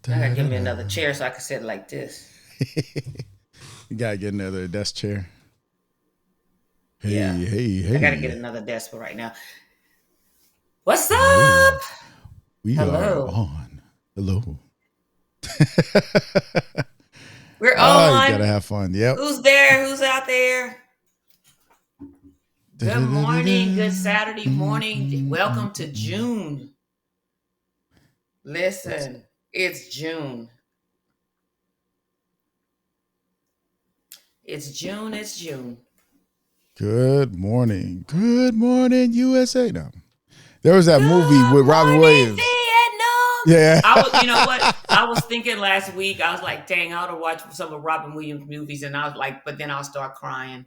I gotta give me another chair so I can sit like this. You gotta get another desk chair. Yeah. Hey. I gotta get another desk for right now. What's Hello. up? We are Hello. on. Hello. We're You on. gotta have fun. Yep. Who's there? Who's out there? Good morning. Good Da-da-da-da-da. Saturday morning. Welcome to June. It's Listen, it's June. It's June. It's June. good morning. Good morning, USA. No. There was that movie Good with Robin morning, Williams. Vietnam. Yeah. You know what? I was thinking last week, I was like, dang, I ought to watch some of Robin Williams movies. And I was like, but then I'll start crying.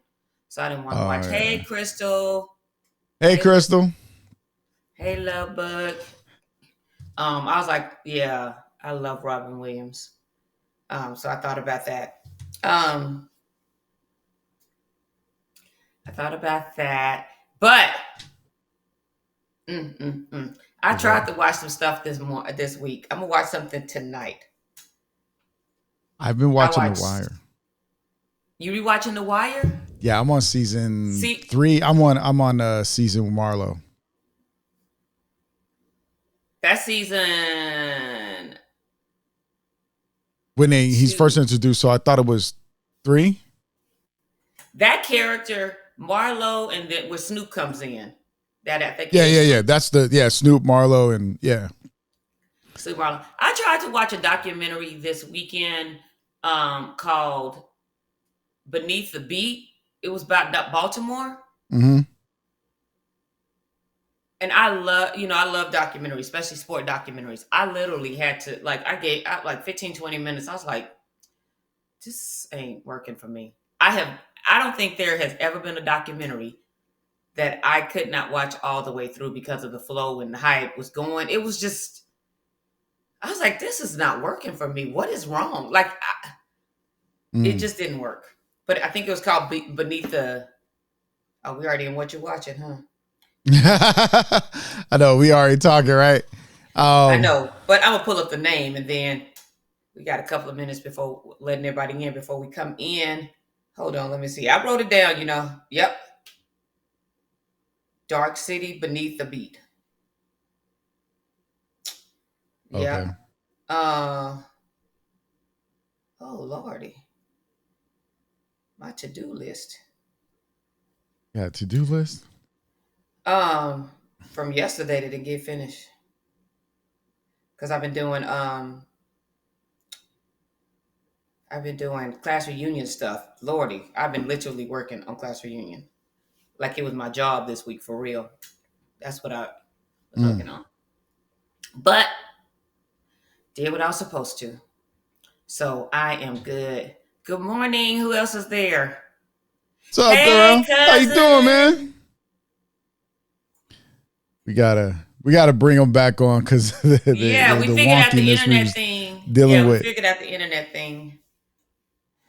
So I didn't want to Oh watch. Hey, yeah. Crystal. Hey, Hey, Crystal. hey, Love Bug. I was like, yeah, I love Robin Williams. So I thought about that. Um, I thought about that. But I What's up? tried to watch some stuff this week. I'm gonna watch something tonight. I've been I watching The watched. Wire. You rewatching The Wire? Yeah, I'm on season See, 3. I'm on season with Marlo. that season When he's first two, introduced, so I thought it was 3. that character Marlo, and then where Snoop comes in, that I think it is Yeah. Snoop. That's Snoop, Marlo, and yeah. Snoop Marlo. I tried to watch a documentary this weekend called Beneath the Beat. It was about Baltimore. Mm-hmm. And I love documentaries, especially sport documentaries. I literally had to, like, like 15, 20 minutes. I was like, this ain't working for me. I don't think there has ever been a documentary that I could not watch all the way through because of the flow and how it was going. It was just, I was like, this is not working for me. What is wrong? Like, it Mm. just didn't work. But I think it was called Beneath the. Oh, we already in what you're watching, huh? I know we already talking, right? I Um, know, but I'm gonna pull up the name, and then we got a couple of minutes before letting everybody in before we come in. Hold on, let me see. I wrote it down. Yep. Dark City Beneath the Beat. okay. Yep. Uh. Oh lordy, my to-do list. Yeah, to-do list. Um, from yesterday that didn't get finished because I've been doing class reunion stuff. Lordy, I've been literally working on class reunion like it was my job this week for real. That's what I was Mm. working on. But did what I was supposed to. So I am good. Good morning. Who else is there? What's up, Hey, Darrell? How you doing, man? cousin. We gotta bring them back on because Yeah, we the figured out the wonkiness we internet was thing. dealing Yeah, we with. figured out the internet thing.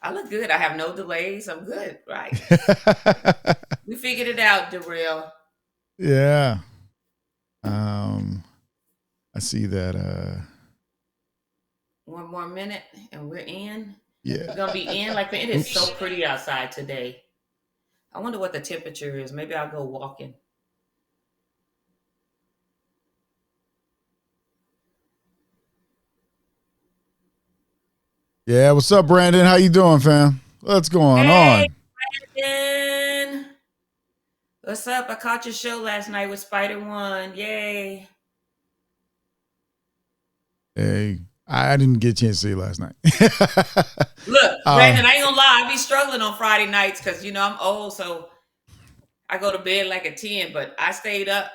I look good. I have no delays. I'm good. Right. We figured it out, Darrell. Yeah. I see that. One more minute and we're in. We're Yeah. gonna be in like it is so Oops. pretty outside today. I wonder what the temperature is. Maybe I'll go walking. Yeah. What's up, Brandon? How you doing, fam? What's going Hey, on? Brandon. What's up? I caught your show last night with Spider One. Yay. Hey, I didn't get a chance to see you last night. Look, uh, Brandon, I ain't gonna lie, I be struggling on Friday nights because I'm old, so I go to bed like a 10, but I stayed up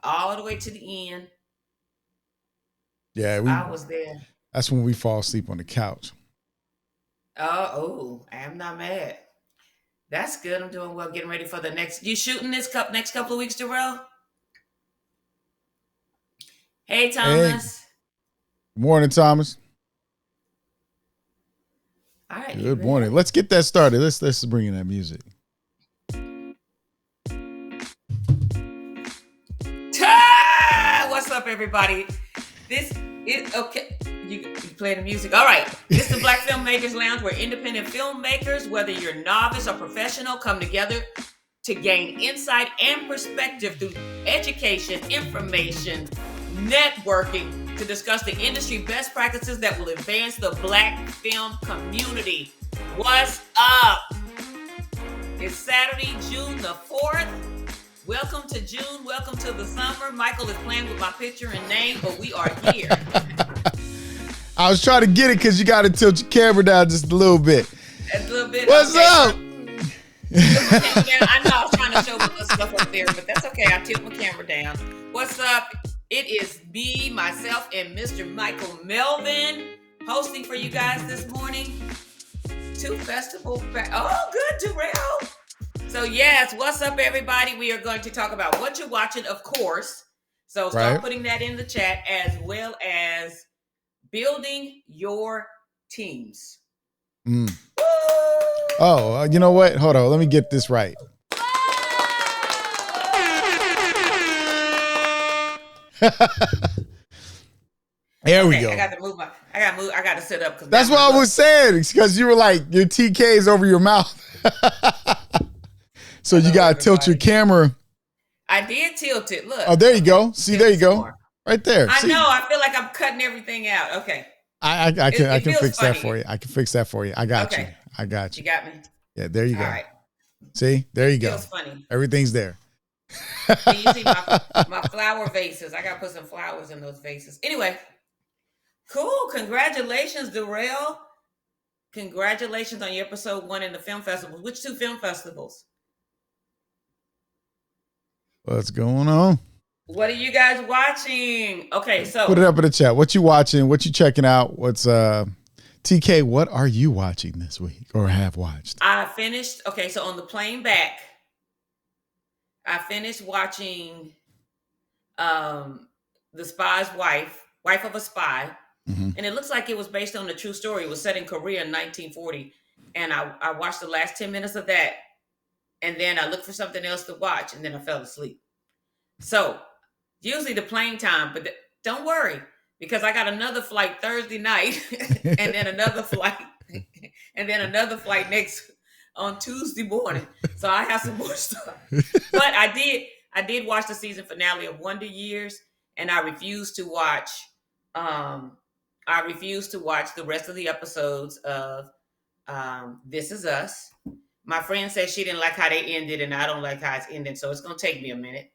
all the way to the end. yeah, I was there. that's when we fall asleep on the couch. Oh, I am not mad. That's good. I'm doing well, getting ready for the next. You shooting this next couple of weeks, Jarrell? Hey, Hey, Thomas. good morning, Thomas. All right, you Good morning. ready? Let's get that started. Let's bring in that music. What's up, everybody? Okay. You play the music. All right. It's the Black Filmmakers Lounge where independent filmmakers, whether you're novice or professional, come together to gain insight and perspective through education, information, networking to discuss the industry best practices that will advance the Black film community. What's up? It's Saturday, June the 4th. Welcome to June. Welcome to the summer. Michael is playing with my picture and name, but we are here. I was trying to get it because you got to tilt your camera down just a little bit. A little bit. What's up? I know I was trying to show the stuff up there, but that's okay. I tilt my camera down. What's up? It is me, myself, and Mr. Michael Melvin hosting for you guys this morning. Two festival. Oh, good, Darrell. So yes, what's up, everybody? We are going to talk about what you're watching, of course. So start putting that in the chat, as well as building your teams. Oh, you know what? Hold on. Let me get this right. There we go. I got to move I got to sit up. That's what I was saying. Because you were like, your TK is over your mouth. So you got to tilt your camera. I did tilt it. Look. Oh, there you go. See, there you go. Right there. I know. I feel like I'm cutting everything out. Okay. I can fix that for you. I can fix that for you. I got you. I got you. You got me. Yeah, there you go. All right. See, there you go. Feels funny. Everything's there. You see my flower vases. I got to put some flowers in those vases. Anyway, cool. Congratulations, Darrell. Congratulations on your episode 1 in the film festivals. Which 2 film festivals? What's going on? What are you guys watching? Okay, so put it up in the chat. What you watching? What you checking out? What's TK? What are you watching this week or have watched? I finished. Okay, so on the plane back, I finished watching The Spy's Wife of a Spy. Mm-hmm. And it looks like it was based on a true story. It was set in Korea in 1940. And I watched the last 10 minutes of that. And then I looked for something else to watch. And then I fell asleep. So usually the plane time, but don't worry, because I got another flight Thursday night and then another flight next on Tuesday morning. So I have some more stuff. But I did watch the season finale of Wonder Years, and I refused to watch the rest of the episodes of This Is Us. My friend said she didn't like how they ended, and I don't like how it's ending, so it's going to take me a minute.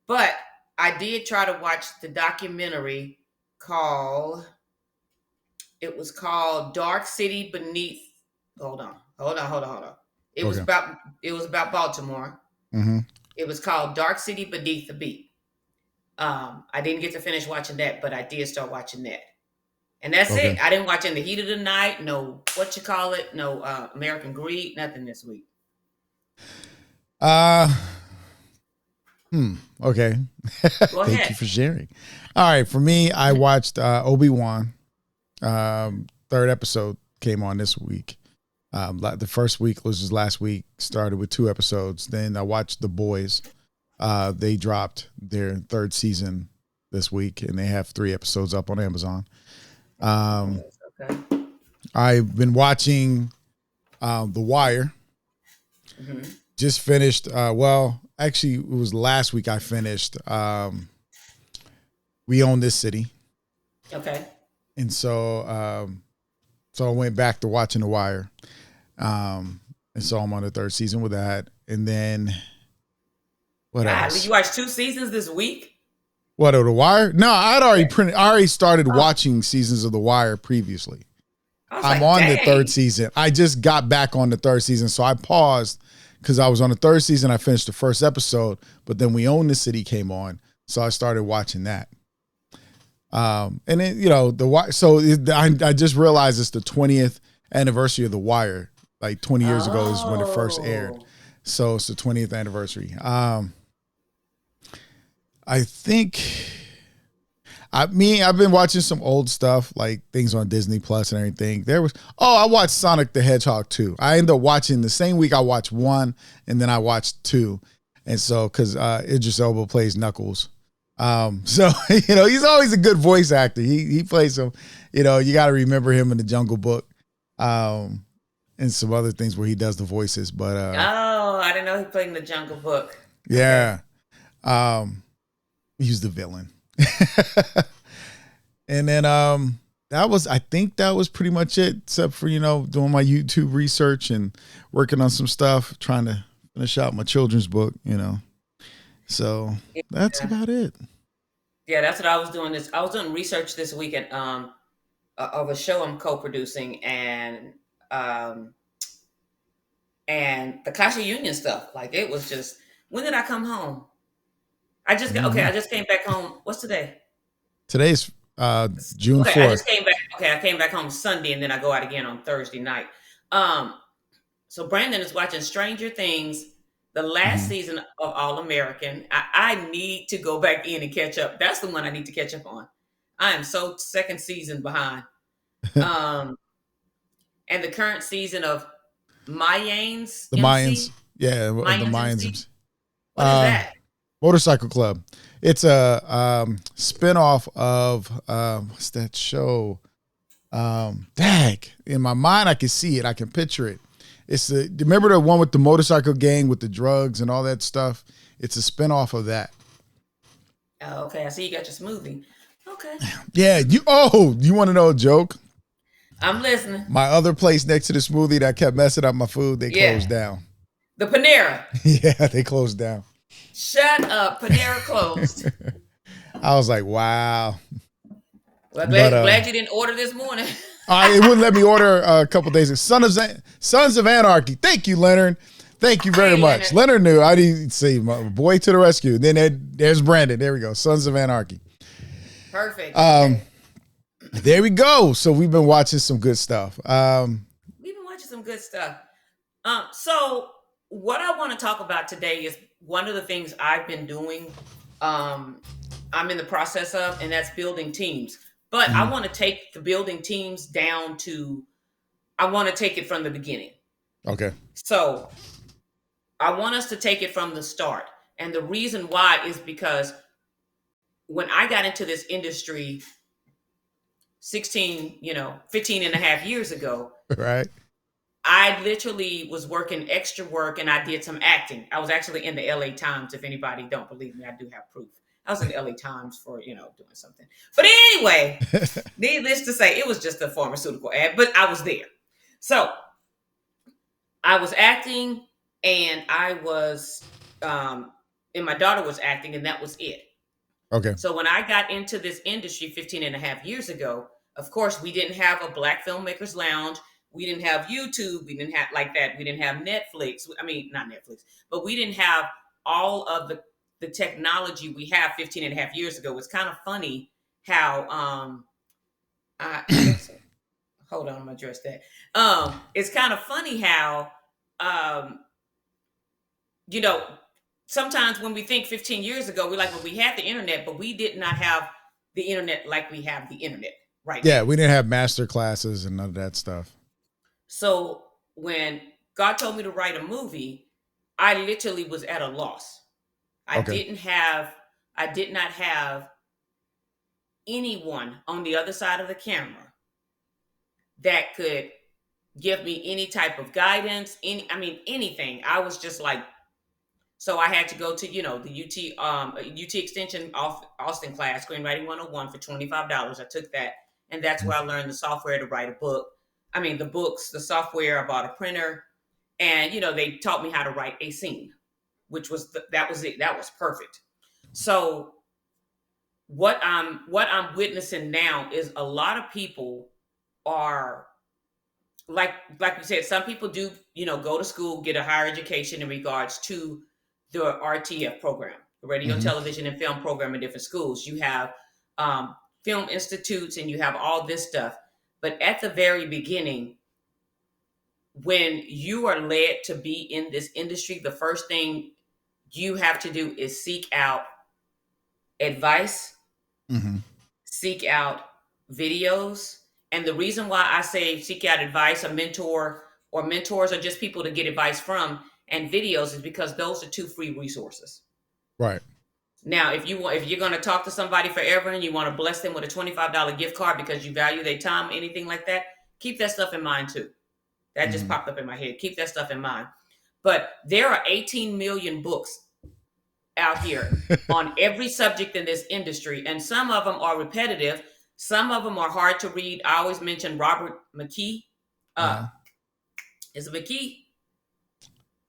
But I did try to watch the documentary called Dark City Beneath. Hold on. It was about Baltimore. Mm-hmm. It was called Dark City Beneath the Beat. I didn't get to finish watching that, but I did start watching that. And that's it. I didn't watch In the Heat of the Night. No, no American Greed. Nothing this week. Okay. Go Thank you for sharing. All right. For me, I watched Obi-Wan. 3rd episode came on this week. The first week was just last week. Started with 2 episodes. Then I watched The Boys. They dropped their 3rd season this week, and they have 3 episodes up on Amazon. Okay. I've been watching The Wire. Mm-hmm. Just finished. Actually, it was last week I finished. We Own This City. Okay. And so I went back to watching The Wire. And so I'm on the 3rd season with that. And then what else? You watched 2 seasons this week? What, of The Wire? No, I already started watching seasons of The Wire previously. I'm on the 3rd season. I just got back on the 3rd season, so I paused because I was on the 3rd season. I finished the 1st episode, but then We Own This City came on, so I started watching that. And then, The Wire. So I just realized it's the 20th anniversary of The Wire. Like 20 years ago is when it first aired. So it's the 20th anniversary. I think I've been watching some old stuff, like things on Disney Plus and everything. I watched Sonic the Hedgehog 2. I ended up watching the same week I watched 1 and then I watched 2. And so, because Idris Elba plays Knuckles. So he's always a good voice actor. He plays some, you got to remember him in the Jungle Book, um, and some other things where he does the voices. But Oh, I didn't know he played in the Jungle Book. Okay. yeah, um, he's the villain. And then I think that was pretty much it, except for doing my YouTube research and working on some stuff, trying to finish out my children's book. So that's Yeah. about it. Yeah, that's what I was doing. I was doing research this weekend of a show I'm co-producing um and the Clash of Union stuff. Like it was just when did I come home? Mhm. I just came back home. What's today? Today's June Okay, I 4th. just came back. Okay, I came back home Sunday and then I go out again on Thursday night. Um so Brandon is watching Stranger Things, the last Mhm. season of All American. I need to go back in and catch up. That's the one I need to catch up on. I am so second season behind. Um and the current season of Mayans The Mayans. MC. Yeah, of the Mayans Mayans. MC. What is Uh, that? Motorcycle Club. It's a spinoff of what's that show? Dag. In my mind, I can see it. I can picture it. Remember the one with the motorcycle gang with the drugs and all that stuff? It's a spinoff of that. Oh, okay. I see you got your smoothie. Okay. Yeah. You want to know a joke? I'm listening. My other place next to the smoothie that kept messing up my food, they Yeah. closed down. The Panera. Yeah, they closed down. Shut up. Panera closed. I was like, wow. Well, But glad you didn't order this morning. it wouldn't let me order a couple days ago. Sons of Anarchy. Thank you, Leonard. Thank you very Hey, much. Leonard. Leonard knew. I didn't see my boy to the rescue. Then there's Brandon. There we go. Sons of Anarchy. Perfect. Um, Okay. there we go. So we've been watching some good stuff. We've been watching some good stuff. So what I want to talk about today is one of the things I've been doing. Um, I'm in the process of, and that's building teams. But I mhm. want to take the building teams down to. I want to take it from the beginning. Okay. So I want us to take it from the start. And the reason why is because when I got into this industry 16, 15 and a half years ago, Right. I literally was working extra work and I did some acting. I was actually in the LA Times. If anybody don't believe me, I do have proof. I was in the LA Times for, doing something. But anyway, needless to say, it was just a pharmaceutical ad, but I was there. So I was acting and and my daughter was acting and that was it. Okay. So when I got into this industry 15 and a half years ago, of course, we didn't have a Black Filmmakers Lounge. We didn't have YouTube. We didn't have like that. We didn't have Netflix. I mean, not Netflix, but we didn't have all of the technology we have 15 and a half years ago. It's kind of funny how I hold on, I'm gonna address that. It's kind of funny how um, you know, sometimes when we think 15 years ago, we're like, well, we had the internet, but we did not have the internet like we have the internet right now. Yeah, we didn't have master classes and none of that stuff. So when God told me to write a movie, I literally was at a loss. I Okay. didn't have, I did not have anyone on the other side of the camera that could give me any type of guidance, anything. I was just like, so I had to go to, the UT Extension off Austin class, Screenwriting 101 for $25. I took that, and that's where I learned the software to write a book. I mean, the books, the software. I bought a printer, and they taught me how to write a scene, which was that was it. That was perfect. So what I'm witnessing now is a lot of people are like you said, some people do, go to school, get a higher education in regards to the RTF program, the radio, Mm-hmm. television, and film program in different schools. You have film institutes and you have all this stuff. But at the very beginning, when you are led to be in this industry, the first thing you have to do is seek out advice, Mm-hmm. seek out videos. And the reason why I say seek out advice, a mentor, or mentors are just people to get advice from, and videos is because those are two free resources. Right. Now, if you're going to talk to somebody forever and you want to bless them with a $25 gift card because you value their time, anything like that, keep that stuff in mind too. That just popped up in my head. Keep that stuff in mind. But there are 18 million books out here on every subject in this industry, and some of them are repetitive. Some of them are hard to read. I always mention Robert McKee. Yeah. Is it McKee?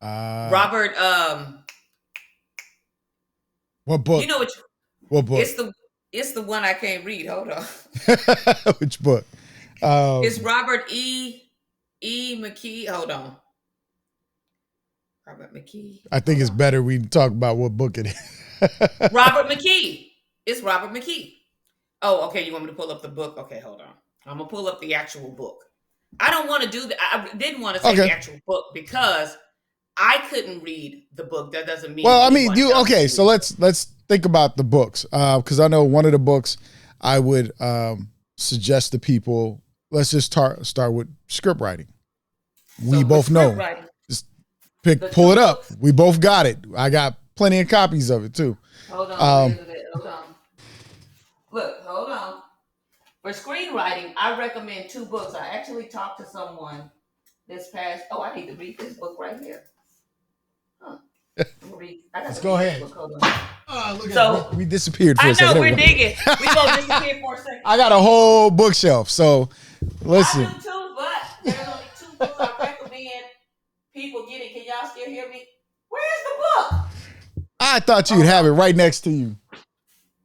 Uh, Robert. What book? You know which? What book? It's the one I can't read. Hold on. Which book? It's Robert E. McKee. Hold on. Robert McKee. I think it's better we talk about what book it is. Robert McKee. It's Robert McKee. Oh, okay. You want me to pull up the book? Okay, hold on. I'm gonna pull up the actual book. I don't want to do that. I didn't want to say the actual book because I couldn't read the book. That doesn't mean. Well, I mean, okay. So let's think about the books because I know one of the books I would suggest to people. Let's just start with script writing. We both know. Just pull it up. We both got it. I got plenty of copies of it too. Hold on. Hold on. Look, hold on. For screenwriting, I recommend 2 books. I actually talked to someone this past. Oh, I need to read this book right here. Huh. Let's go ahead. Look at we disappeared for a second. I know, we're digging. We gonna disappear for a second. I got a whole bookshelf, so listen. I do too, but there's only 2 books I recommend people get it. Can y'all still hear me? Where's the book? I thought you'd have it right next to you.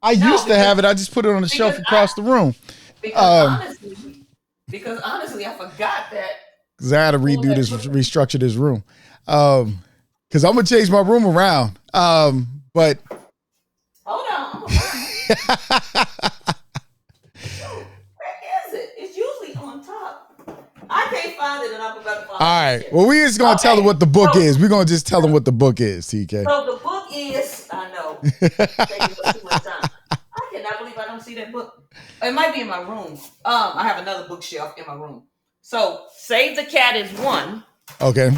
I used to have it. I just put it on the shelf across the room. Because honestly, I forgot that. Because I had to restructure this room. Because I'm going to change my room around. But. Hold on. Where is it? It's usually on top. I can't find it and I'm about to find it. All right. Well, we just going to tell them what the book is. We're going to just tell them what the book is, TK. So the book is, I know. Taking too much time. I cannot believe I don't see that book. It might be in my room. I have another bookshelf in my room. So Save the Cat is one. Okay.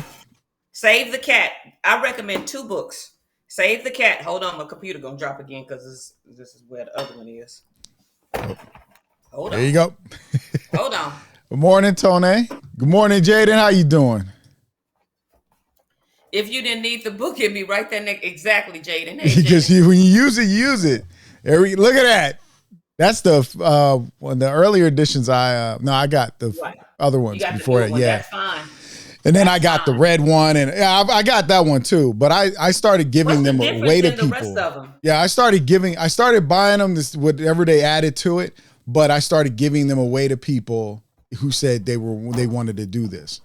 Save the Cat. I recommend 2 books. Save the Cat. Hold on, my computer gonna drop again because this is where the other one is. Hold on. There you go. Hold on. Good morning, Tony. Good morning, Jaden. How you doing? If you didn't need the book, it'd be right there next. Exactly, Jaden. Hey, because when you use it, you use it. Look at that. That's one of the earlier editions. I got the other ones before that. Yeah, that's fine. And then I got the red one, and I got that one too. But I started giving them away to people. The rest of them? Yeah, I started buying them whatever they added to it. But I started giving them away to people who said they wanted to do this.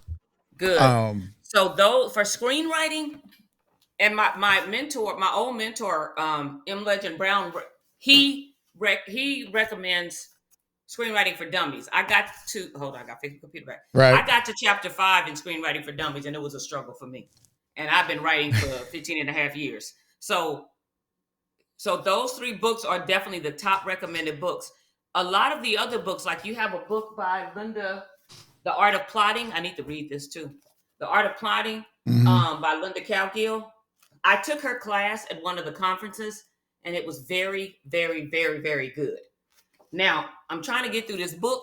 Good. So for screenwriting, and my mentor, my old mentor, M. Legend Brown, he recommends Screenwriting for Dummies. I got to fix the computer back. Right. I got to chapter 5 in Screenwriting for Dummies, and it was a struggle for me. And I've been writing for 15 and a half years. So those 3 books are definitely the top recommended books. A lot of the other books, like you have a book by Linda, The Art of Plotting. I need to read this too. The Art of Plotting by Linda Cowgill. I took her class at one of the conferences, and it was very, very, very, very good. Now, I'm trying to get through this book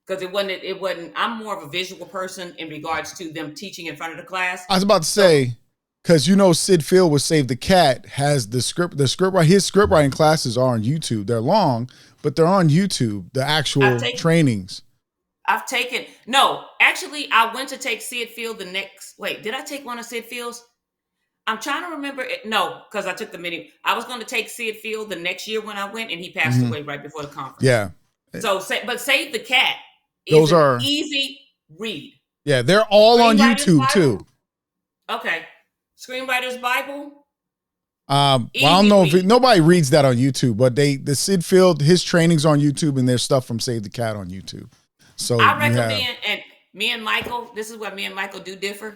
because it wasn't, I'm more of a visual person in regards to them teaching in front of the class. I was about to say, because Sid Field with Save the Cat has his script writing classes are on YouTube. They're long, but they're on YouTube, the actual trainings. Actually, I went to take Sid Field did I take one of Sid Field's? I'm trying to remember it. No, because I took the mini. I was going to take Sid Field the next year when I went, and he passed away right before the conference. Yeah. But Save the Cat is an easy read. Yeah, they're all on YouTube too. Okay. Screenwriter's Bible. I don't know if nobody reads that on YouTube, but the Sid Field, his trainings on YouTube, and there's stuff from Save the Cat on YouTube. So I recommend, and me and Michael, this is where me and Michael do differ.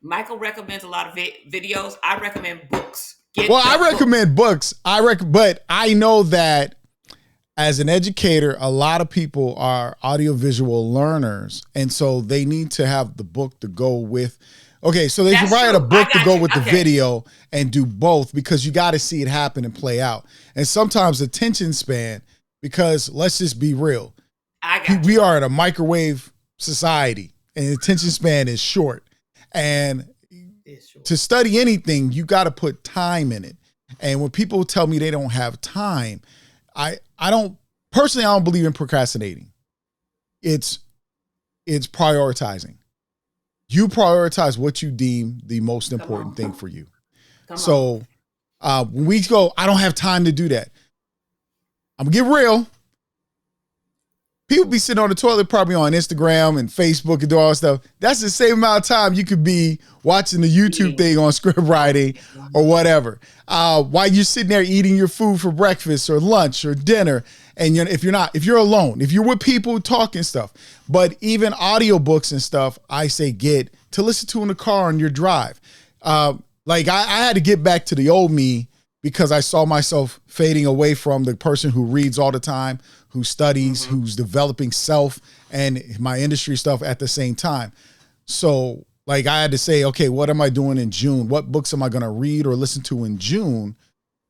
Michael recommends a lot of videos. I recommend books. I recommend books. But I know that as an educator, a lot of people are audiovisual learners, and so they need to have the book to go with Okay, so they should That's write a true. I book to got go you. with the Okay. video and do both because you got to see it happen and play out. And sometimes attention span, because let's just be real, I got we you. are in a microwave society and attention span is short. And It's short. to study anything, you got to put time in it. And when people tell me they don't have time, I don't personally, I don't believe in procrastinating. It's prioritizing. You prioritize what you deem the most Come important on. thing for you. Come on. So when we go, I don't have time to do that. I'm gonna get real. People be sitting on the toilet probably on Instagram and Facebook and do all that stuff. That's the same amount of time you could be watching the YouTube thing on script writing or whatever. While you're sitting there eating your food for breakfast or lunch or dinner. And if you're alone, if you're with people talking stuff, but even audiobooks and stuff, I say get to listen to in the car on your drive. Like I had to get back to the old me because I saw myself fading away from the person who reads all the time, who studies, who's developing self and my industry stuff at the same time. So like I had to say, okay, what am I doing in June? What books am I going to read or listen to in June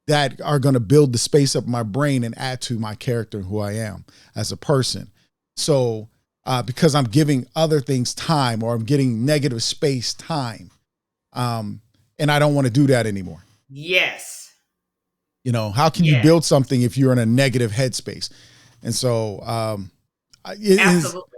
that are going to build the space up in my brain and add to my character and who I am as a person? So because I'm giving other things time or I'm getting negative space time. And I don't want to do that anymore. Yes. You know, how can you Yes. build something if you're in a negative headspace? And so it is. Absolutely.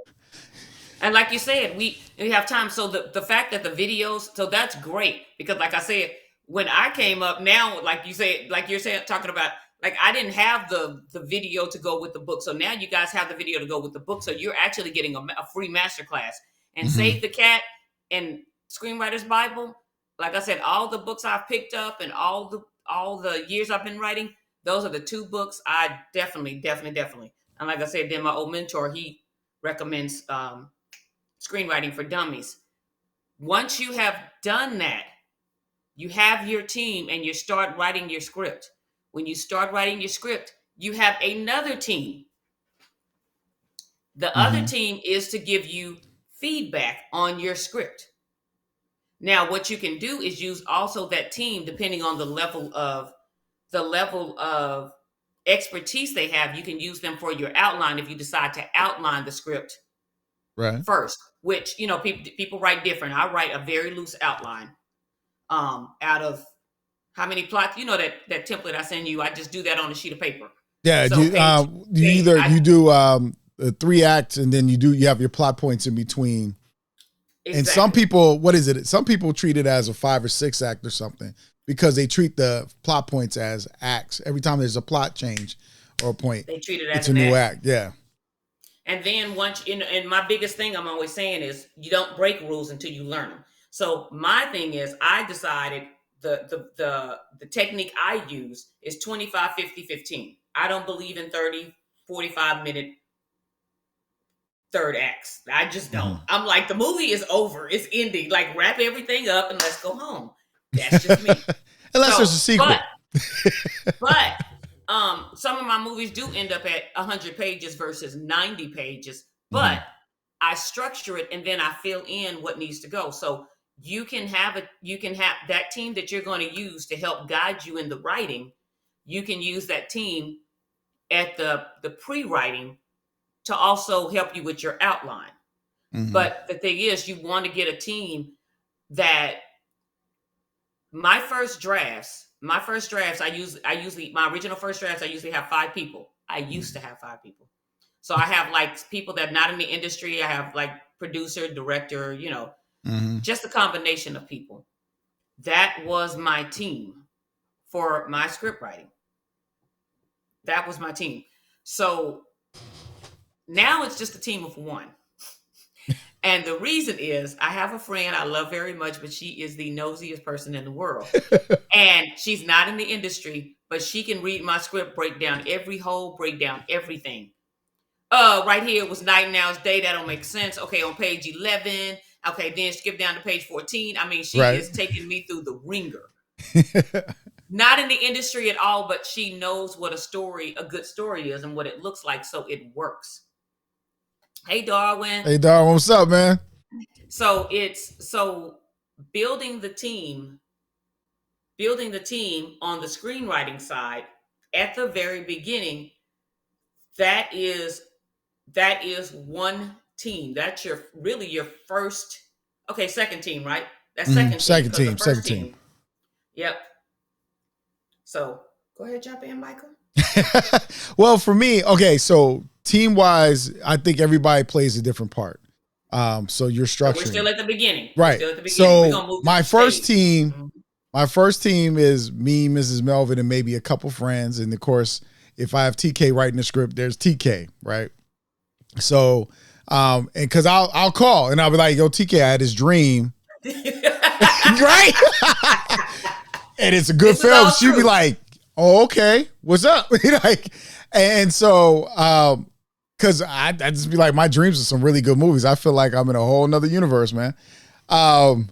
And like you said, we have time. So the fact that the videos, so that's great because like I said, when I came up now, like you said, like you're saying, talking about, like I didn't have the video to go with the book. So now you guys have the video to go with the book. So you're actually getting a free masterclass. And Mhm. Save the Cat and Screenwriter's Bible. Like I said, all the books I've picked up and all the years I've been writing, those are the two books I definitely. And like I said, then my old mentor, he recommends screenwriting for dummies. Once you have done that, you have your team and you start writing your script. When you start writing your script, you have another team. The other Mhm. team is to give you feedback on your script. Now, what you can do is use also that team depending on the level of expertise they have. You can use them for your outline if you decide to outline the script Right. first, which people write different. I write a very loose outline out of how many plots. That template I send you, I just do that on a sheet of paper. Yeah. So You page either I you do three acts and then you have your plot points in between. And some exactly. people, what is it? Some people treat it as a 5 or 6 act or something because they treat the plot points as acts. Every time there's a plot change or a point, They treat it as it's a an new act. act. Yeah. And then once and my biggest thing I'm always saying is you don't break rules until you learn them. So my thing is I decided the technique I use is 25, 50, 15. I don't believe in 30, 45 minute third acts. I just don't. Mhm. I'm like, the movie is over. It's ending. Like, wrap everything up and let's go home. That's just me. Unless there's So, a but sequel. but some of my movies do end up at 100 pages versus 90 pages, but Mhm. I structure it and then I fill in what needs to go. So you can have that team that you're going to use to help guide you in the writing. You can use that team at the pre-writing to also help you with your outline. Mhm. But the thing is, you want to get a team that my first drafts, I usually my original first drafts, I usually have 5 people. I used to have 5 people. So I have like people that are not in the industry. I have like producer, director, Mhm. just a combination of people. That was my team for my script writing. That was my team. So now it's just a team of one. And the reason is I have a friend I love very much, but she is the nosiest person in the world. And she's not in the industry, but she can read my script, break down every hole, break down everything. Right here it was night, now it's day. That don't make sense. Okay, on page 11. Okay, then skip down to page 14. I mean, she Right. is taking me through the ringer. Not in the industry at all, but she knows what a good story is and what it looks like, so it works. Hey, Darwin. Hey, dog, what's up, man? So it's so. building the team, building the team on the screenwriting side at the very beginning, that is that is one team. That's your really your first, okay, second team, right? That's second team Second because the team, second first team. team, yep. So go ahead, jump in, Michael. Well, for me, okay, so team wise, I think everybody plays a different part. So you're So we're still structuring. at the beginning. We're Right. still at the beginning. We're So gonna move to my the first stage. team, Mhm. my first team is me, Mrs. Melvin, and maybe a couple friends. And of course, if I have TK writing the script, there's TK, right? So, and because I'll call and I'll be like, "Yo, TK, I had this dream," right? And it's a good This is film. all She'd be true. like, "Oh, okay, what's up?" Like, and so, because I just be like, my dreams are some really good movies. I feel like I'm in a whole nother universe, man. Um,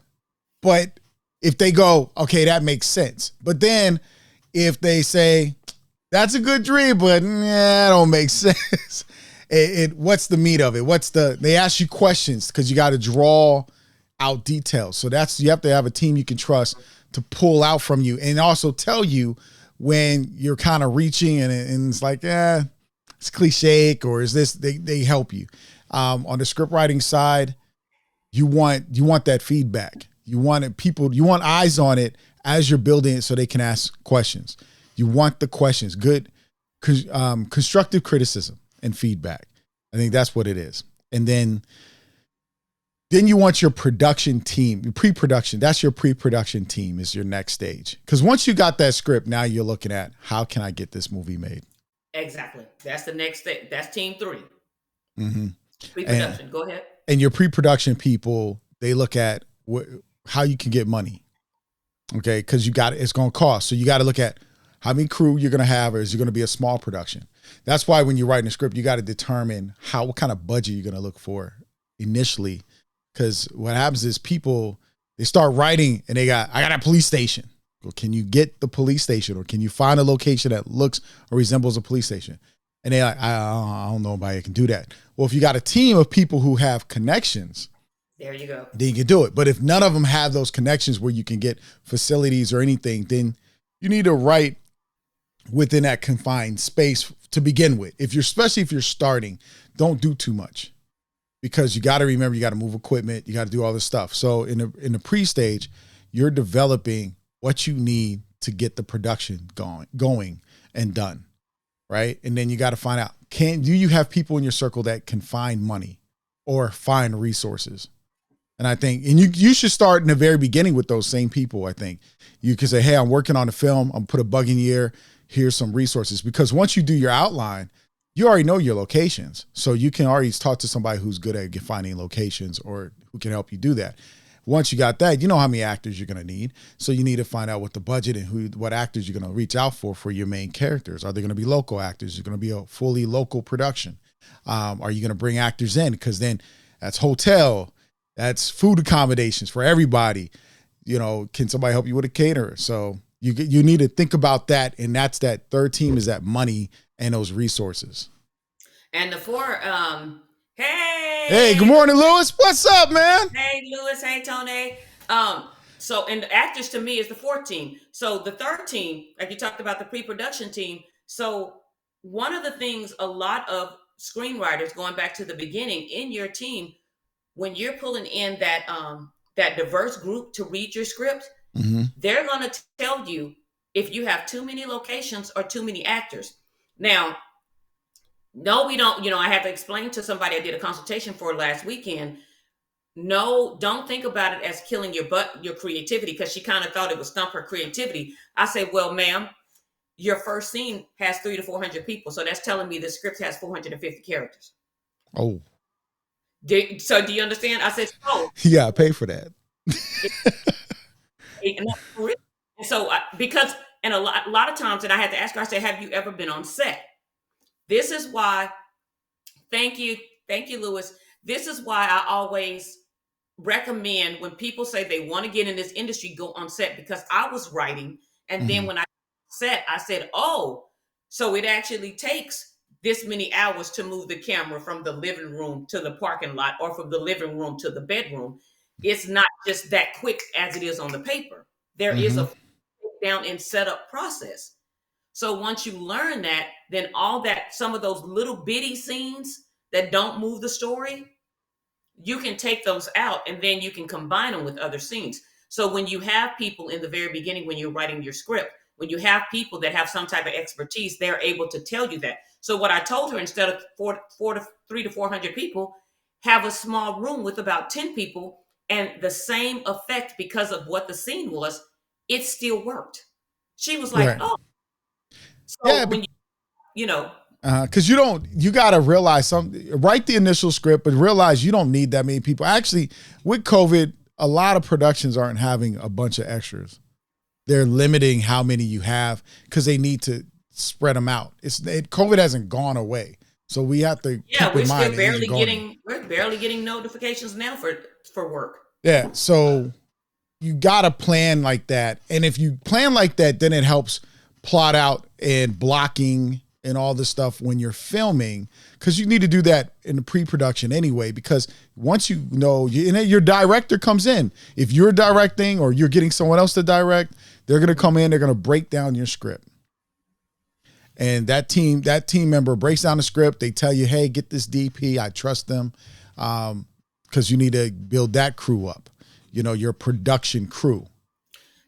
but if they go, okay, that makes sense. But then if they say, that's a good dream, but that don't make sense. What's the meat of it? They ask you questions because you got to draw out details. So you have to have a team you can trust to pull out from you and also tell you when you're kind of reaching and it's like, it's cliche or is this, they help you. On the script writing side, you want that feedback. You want eyes on it as you're building it so they can ask questions. You want the questions, good, constructive criticism and feedback. I think that's what it is. And then you want your production team, your pre-production. That's your pre-production team is your next stage. Because once you got that script, now you're looking at how can I get this movie made? Exactly. That's the next thing. That's team three. Mm-hmm. And Pre-production. Go ahead. and your pre-production people, they look at how you can get money. Okay, because it's going to cost. So you got to look at how many crew you're going to have, or is it going to be a small production? That's why when you're writing a script, you got to determine what kind of budget you're going to look for initially. Because what happens is people, they start writing and I got a police station. Well, can you get the police station, or can you find a location that looks or resembles a police station? And they're like, I don't know nobody can do that. Well, if you got a team of people who have connections, There you go. then you can do it. But if none of them have those connections where you can get facilities or anything, then you need to write within that confined space to begin with. Especially if you're starting, don't do too much because you got to remember you got to move equipment, you got to do all this stuff. So in the pre-stage, you're developing what you need to get the production going and done, right? And then you got to find out, do you have people in your circle that can find money or find resources? And I think, and you should start in the very beginning with those same people. I think you can say, hey, I'm working on a film. I'm put a bug in your ear. Here's some resources. Because once you do your outline, you already know your locations. So you can already talk to somebody who's good at finding locations or who can help you do that. Once you got that, you know how many actors you're going to need. So you need to find out what the budget and what actors you're going to reach out for your main characters. Are they going to be local actors? Is it going to be a fully local production? Are you going to bring actors in? Because then that's hotel, that's food accommodations for everybody. Can somebody help you with a caterer? So you need to think about that. And that's that third team is that money and those resources. And the four, Hey, good hey, morning, Lewis. What's up, man? hey, Lewis, hey, Tony. So, and the actors to me is the fourth team. So the third team, like you talked about the pre-production team. So one of the things a lot of screenwriters, going back to the beginning in your team, when you're pulling in that diverse group to read your script, Mm-hmm. they're going to tell you if you have too many locations or too many actors. Now, no, we don't. I had to explain to somebody I did a consultation for last weekend. No, don't think about it as killing your creativity, because she kind of thought it would stump her creativity. I said, well, ma'am, your first scene has 300 to 400 people, so that's telling me the script has 450 characters. Oh, So do you understand? I said, so you gotta pay for that. and so because and a lot of times, and I had to ask her, I said, have you ever been on set? This is why. Thank you, Lewis. This is why I always recommend when people say they want to get in this industry, go on set, because I was writing, and then Mm-hmm. when I set, I said, oh, so it actually takes this many hours to move the camera from the living room to the parking lot, or from the living room to the bedroom. it's not just that quick as it is on the paper. There is Mm-hmm. a down and setup process. So once you learn that, then all that, some of those little bitty scenes that don't move the story, you can take those out and then you can combine them with other scenes. So when you have people in the very beginning, when you're writing your script, when you have people that have some type of expertise, they're able to tell you that. So what I told her, instead of four to 300 to 400 people, have a small room with about 10 people, and the same effect, because of what the scene was, it still worked. She was like, Right. oh, Yeah. so when you know, Because you got to realize write the initial script, but realize you don't need that many people. Actually, with COVID, a lot of productions aren't having a bunch of extras. They're limiting how many you have because they need to spread them out. COVID hasn't gone away. So we have to yeah, keep in we're mind still it isn't barely going away. getting notifications now for work. Yeah. So you got to plan like that. And if you plan like that, then it helps plot out and blocking and all this stuff when you're filming, because you need to do that in the pre-production anyway, because once you know, your director comes in. If you're directing or you're getting someone else to direct, they're going to come in, they're going to break down your script. And that team member breaks down the script. They tell you, hey, get this DP. I trust them. Because you need to build that crew up, your production crew.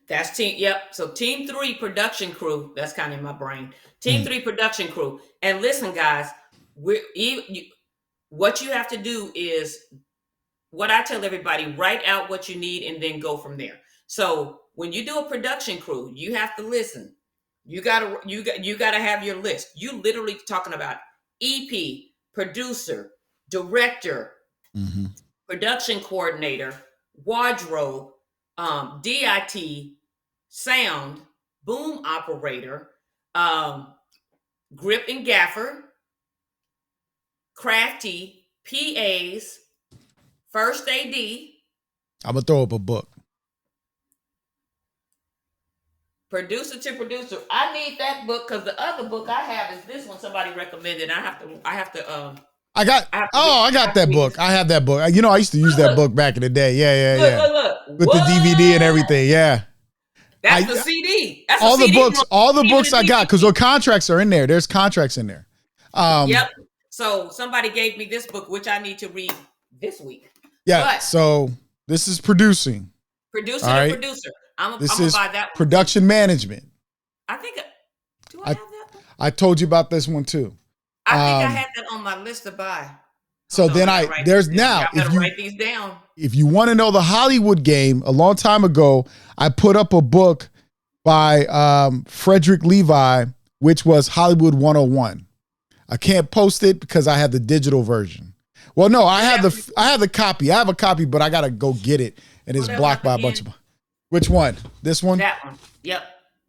That's team. Yep. So team 3 production crew. That's kind of in my brain. Team Mm. 3 production crew. And listen, guys, what you have to do is what I tell everybody: write out what you need and then go from there. So when you do a production crew, you have to listen. You gotta have your list. You literally talking about EP, producer, director, Mm-hmm. production coordinator, wardrobe, DIT, sound, boom operator, um, grip and gaffer, crafty, PAs, first AD, I'm gonna throw up a book. producer to producer. I need that book because the other book I have is this one somebody recommended. I have to read, I I got have to that read book. this. I have that book. I used to use Look, that look, book back in the day. Yeah, yeah, look, yeah. look, look. With the DVD and What? everything. Yeah. That's I the CD. That's a all the CD from books, all the even books the I got, because DVD. the contracts are in there. There's contracts in there. Yep. So somebody gave me this book, which I need to read this week. Yeah. But So this is producing. All producer to right. producer, I'm This gonna is buy that one too. production management. I think. Do I I have that one? I told you about this one too. I think I Um, had that on my list to buy. so Hold on, then I gotta write there's these down. now Y'all better write these down. if you want to know the Hollywood game, a long time ago, I put up a book by Frederick Levi, which was Hollywood 101. I can't post it because I have the digital version. Well, no, I Is have that the copy. I have a copy, but I gotta go get it, and it's pull that one blocked up by a bunch again? of. Which one? This one? That one. Yep.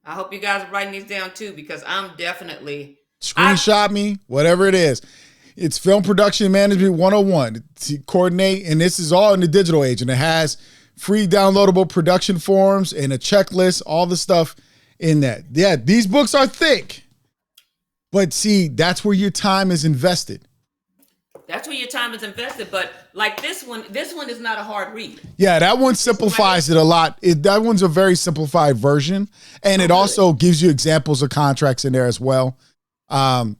I hope you guys are writing these down too, because I'm definitely. I Screenshot me, whatever it is. It's Film Production Management 101 to coordinate, and this is all in the digital age, and it has free downloadable production forms and a checklist, all the stuff in that. Yeah, these books are thick, but see, that's where your time is invested. That's where your time is invested. But like this one is not a hard read. Yeah, that one Somebody, simplifies it a lot. That one's a very simplified version, and oh, it good. also gives you examples of contracts in there as well. Man,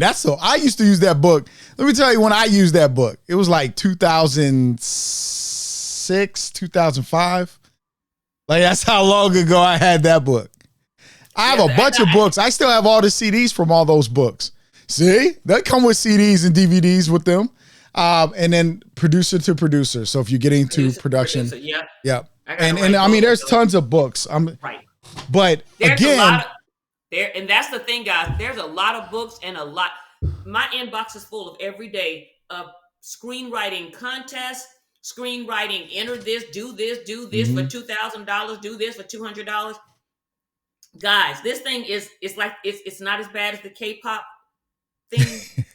I used to use that book. Let me tell you when I used that book. It was like 2006, 2005. Like that's how long ago I had that book. I have Yeah, a bunch of books. I still have all the CDs from all those books. See, they come with CDs and DVDs with them. And then producer to producer. So if you're getting to production, producer. Yep. yeah. I gotta And write I mean, both of there's those. tons of books. Right. But There's a lot again, of there, and that's the thing, guys. There's a lot of books and a lot. My inbox is full of every day of screenwriting contests, screenwriting. Enter this, do this for mhm. $2,000, do this for $200. Guys, this thing is it's like it's not as bad as the K-pop thing,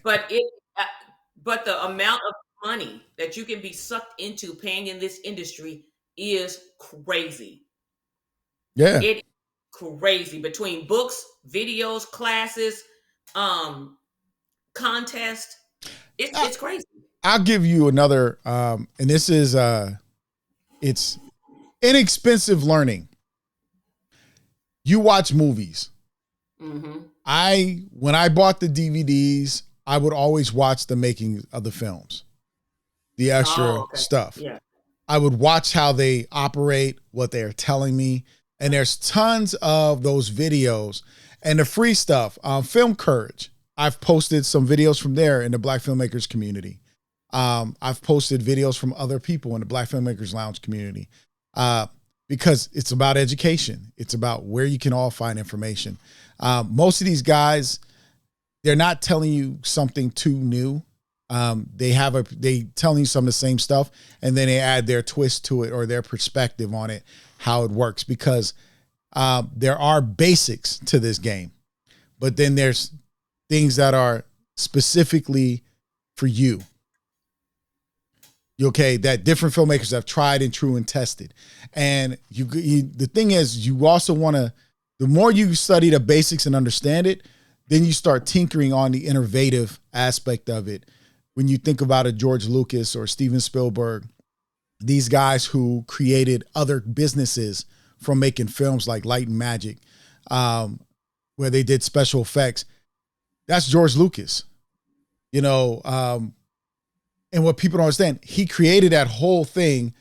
but it uh, but the amount of money that you can be sucked into paying in this industry is crazy. Yeah. It crazy between books, videos, classes, um, contest. Uh, It's crazy. I'll give you another, and this is it's inexpensive learning. You watch movies. Mm-hmm. When I bought the DVDs, I would always watch the making of the films, the Oh, extra okay. stuff. Yeah. I would watch how they operate, what they're telling me. And there's tons of those videos and the free stuff. Film Courage. I've posted some videos from there in the Black Filmmakers community. I've posted videos from other people in the Black Filmmakers Lounge community uh, because it's about education. It's about where you can all find information. Most of these guys, they're not telling you something too new. They telling you some of the same stuff, and then they add their twist to it or their perspective on it, how it works. Because there are basics to this game, but then there's things that are specifically for you. Okay, that different filmmakers have tried and true and tested, and the thing is, you also want to. The more you study the basics and understand it, then you start tinkering on the innovative aspect of it. When you think about a George Lucas or Steven Spielberg, these guys who created other businesses from making films like Light and Magic, where they did special effects, that's George Lucas. You know, and what people don't understand, he created that whole thing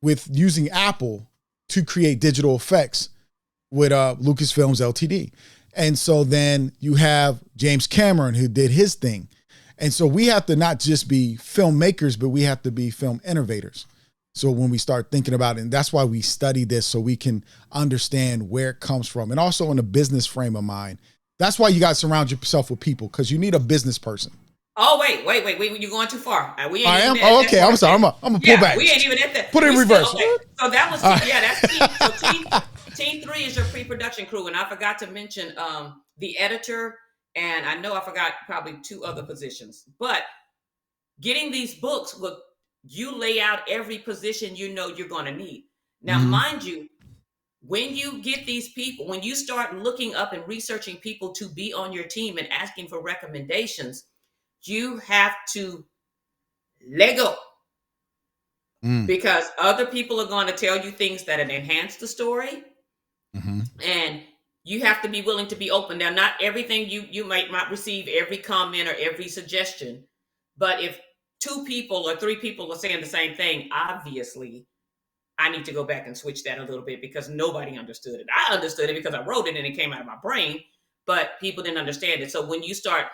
with using Apple to create digital effects with Lucasfilms Ltd. And so then you have James Cameron who did his thing. And so we have to not just be filmmakers, but we have to be film innovators. So when we start thinking about it, and that's why we study this so we can understand where it comes from. And also in a business frame of mind. That's why you got to surround yourself with people, because you need a business person. Oh, wait! You're going too far. We ain't I even am. at Oh, that okay. I'm part sorry. yet. I'm gonna pull Yeah, back. we ain't even at that. Put it in We still reverse. okay. So that was yeah. That's team. So team Right. team three is your pre-production crew, and I forgot to mention the editor, and I know I forgot probably two other positions. But getting these books, look, you lay out every position you know you're going to need. Now, Mm-hmm. mind you, when you get these people, when you start looking up and researching people to be on your team and asking for recommendations, you have to let go, Mm. because other people are going to tell you things that enhance the story, Mm-hmm. and you have to be willing to be open. Now, not everything you might not receive every comment or every suggestion, but if two people or three people are saying the same thing, obviously I need to go back and switch that a little bit, because nobody understood it. I understood it because I wrote it and it came out of my brain, but people didn't understand it. So when you start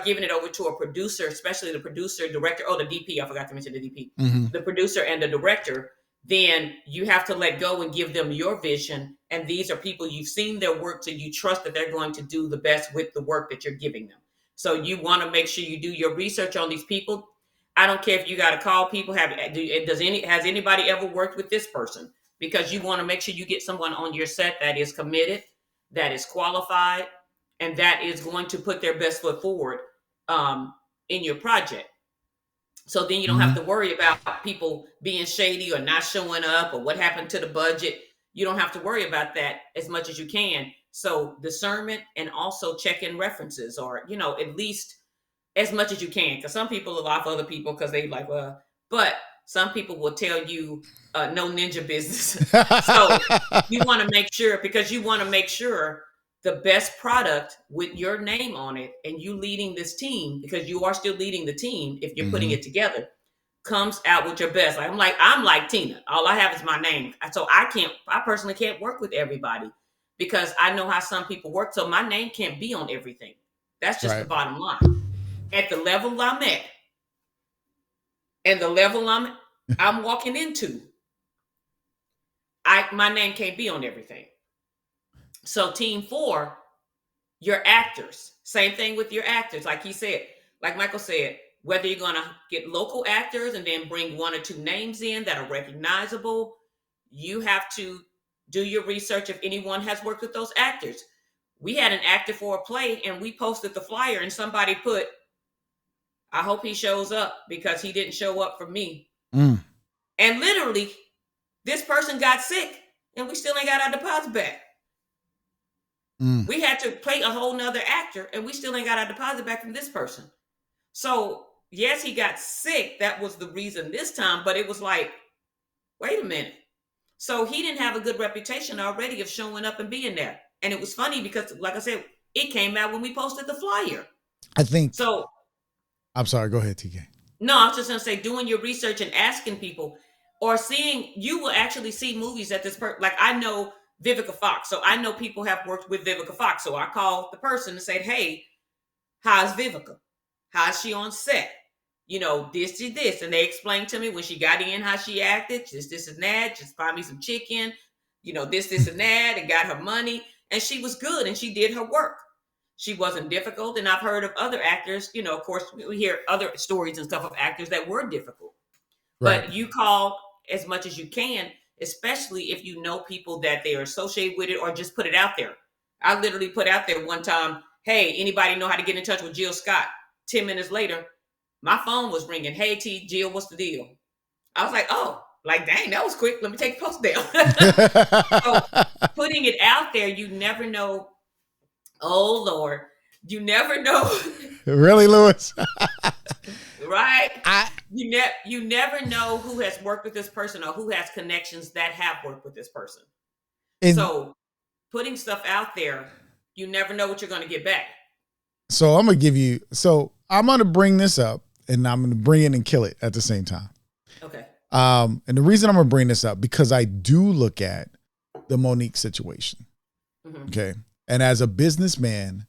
giving it over to a producer, especially the producer, director, the DP, I forgot to mention the DP, Mm-hmm. the producer and the director, then you have to let go and give them your vision. And these are people you've seen their work, so you trust that they're going to do the best with the work that you're giving them. So you want to make sure you do your research on these people. I don't care if you got to call people. Has anybody ever worked with this person? Because you want to make sure you get someone on your set that is committed, that is qualified, and that is going to put their best foot forward um, in your project. So then you don't have Mm-hmm. to worry about people being shady or not showing up or what happened to the budget. You don't have to worry about that as much as you can. So discernment, and also check in references, or at least as much as you can, because some people will off other people because they like, but some people will tell you no ninja business. So you want to make sure, because you want to make sure the best product with your name on it, and you leading this team, because you are still leading the team if you're putting Mm-hmm. it together, comes out with your best. I'm like Tina. All I have is my name. So I personally can't work with everybody, because I know how some people work. So my name can't be on everything. That's just the Right. bottom line. At the level I'm at, and the level I'm walking into, my name can't be on everything. So team four, your actors. Same thing with your actors. Like he said, like Michael said, whether you're gonna get local actors and then bring one or two names in that are recognizable, you have to do your research if anyone has worked with those actors. We had an actor for a play, and we posted the flyer, and somebody put, I hope he shows up because he didn't show up for me. Mm. And literally, this person got sick, and we still ain't got our deposit back. Mm. We had to pay a whole nother actor, and we still ain't got our deposit back from this person. So yes, he got sick. That was the reason this time, but it was like, wait a minute. So he didn't have a good reputation already of showing up and being there. And it was funny because, like I said, it came out when we posted the flyer. I think. So I'm sorry. Go ahead, TK. no, I was just gonna say, doing your research and asking people, or seeing, you will actually see movies that like I know Vivica Fox, so I know people have worked with Vivica Fox. So I called the person and said, "Hey, how's Vivica? How's she on set? You know, this is this," and they explained to me when she got in how she acted, just this and that, just find me some chicken, you know, this and that, and got her money, and she was good and she did her work. She wasn't difficult. And I've heard of other actors, you know, of course, we hear other stories and stuff of actors that were difficult. Right. But you call as much as you can, especially if you know people that they are associated with it, or just put it out there. I literally put out there one time, "Hey, anybody know how to get in touch with Jill Scott?" 10 minutes later, my phone was ringing. "Hey, T, Jill, what's the deal?" I was like, "Oh, like, dang, that was quick. Let me take the post down." So putting it out there, you never know. Oh Lord, you never know. Really, Lewis? Right? I You never know who has worked with this person or who has connections that have worked with this person. and So putting stuff out there, you never know what you're going to get back. so I'm gonna give you. So I'm gonna bring this up, and I'm gonna bring it and kill it at the same time. Okay. And the reason I'm gonna bring this up because I do look at the Monique situation. Mm-hmm. Okay, and as a businessman,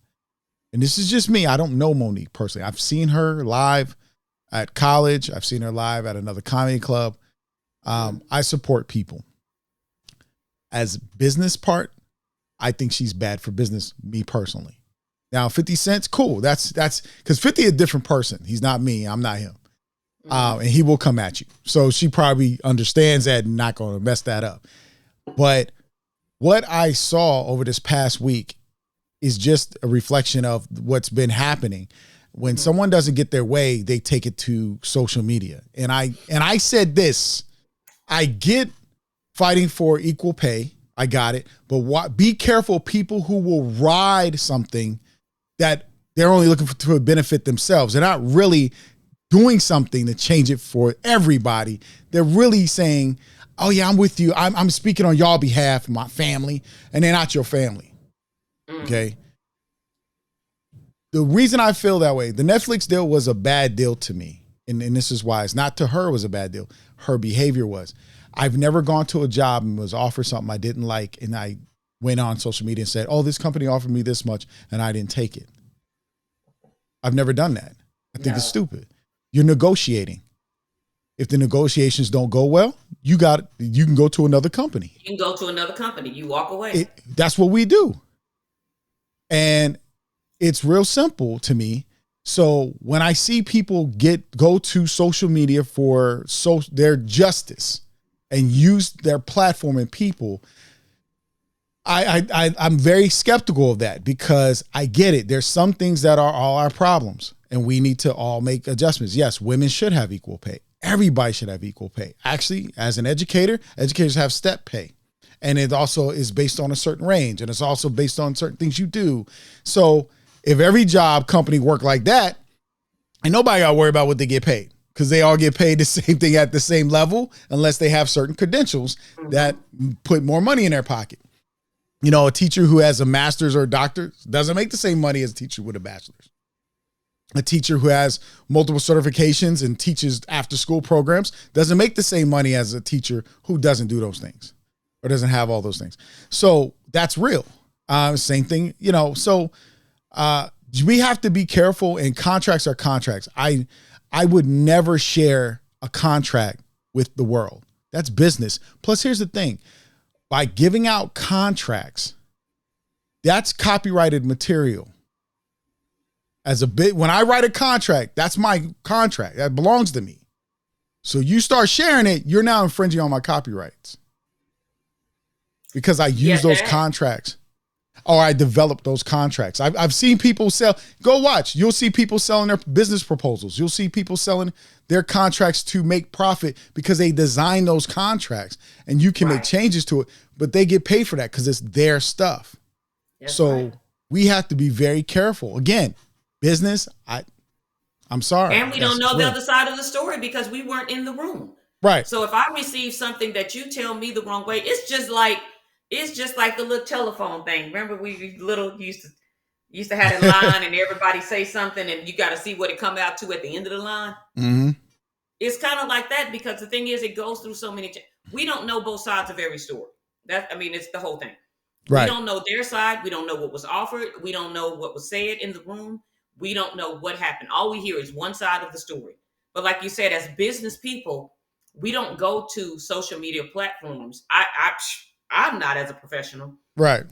and this is just me. I don't know Monique personally. I've seen her live at college. I've seen her live at another comedy club. I support people. As business part, I think she's bad for business, me personally. Now, 50 Cent's cool. That's because 50 is a different person. He's not me. I'm not him. And he will come at you. So she probably understands that and not going to mess that up. But what I saw over this past week is just a reflection of what's been happening. When someone doesn't get their way, they take it to social media. And I said this, I get fighting for equal pay. I got it. But be careful people who will ride something that they're only looking for to benefit themselves. They're not really doing something to change it for everybody. They're really saying, "Oh yeah, I'm with you. I'm speaking on y'all behalf, my family," and they're not your family. Okay. The reason I feel that way, the Netflix deal was a bad deal to me. And this is why. It's not to her it was a bad deal. Her behavior was. I've never gone to a job and was offered something I didn't like, and I went on social media and said, "Oh, this company offered me this much," and I didn't take it. I've never done that. I think it's stupid. You're negotiating. If the negotiations don't go well, you can go to another company. You can go to another company. You walk away. That's what we do. And it's real simple to me. So when I see people go to social media for their justice and use their platform and people, I'm very skeptical of that because I get it. There's some things that are all our problems and we need to all make adjustments. Yes, women should have equal pay. Everybody should have equal pay. Actually, as an educator, educators have step pay. And it also is based on a certain range. And it's also based on certain things you do. So if every job company worked like that, and nobody got to worry about what they get paid because they all get paid the same thing at the same level unless they have certain credentials that put more money in their pocket. You know, a teacher who has a master's or a doctorate doesn't make the same money as a teacher with a bachelor's. A teacher who has multiple certifications and teaches after school programs doesn't make the same money as a teacher who doesn't do those things or doesn't have all those things. So that's real. Same thing, you know, so we have to be careful, and contracts are contracts. I would never share a contract with the world. That's business. Plus, here's the thing. By giving out contracts, that's copyrighted material. When I write a contract, that's my contract. That belongs to me. So you start sharing it, you're now infringing on my copyrights. Because I use those contracts. Or I developed those contracts. I've seen people sell. Go watch. You'll see people selling their business proposals. You'll see people selling their contracts to make profit because they design those contracts. And you can make changes to it, but they get paid for that because it's their stuff. We have to be very careful. Again, business, I'm sorry. And we don't That's just know the real. other side of the story because we weren't in the room. Right. So if I receive something that you tell me the wrong way, it's just like the little telephone thing. Remember we little used to have a line and everybody say something and you got to see what it come out to at the end of the line. Mm-hmm. It's kind of like that because the thing is, it goes through so many. We don't know both sides of every story. It's the whole thing. We Right. don't know their side. We don't know what was offered. We don't know what was said in the room. We don't know what happened. All we hear is one side of the story. But like you said, as business people, we don't go to social media platforms. I'm not as a professional Right.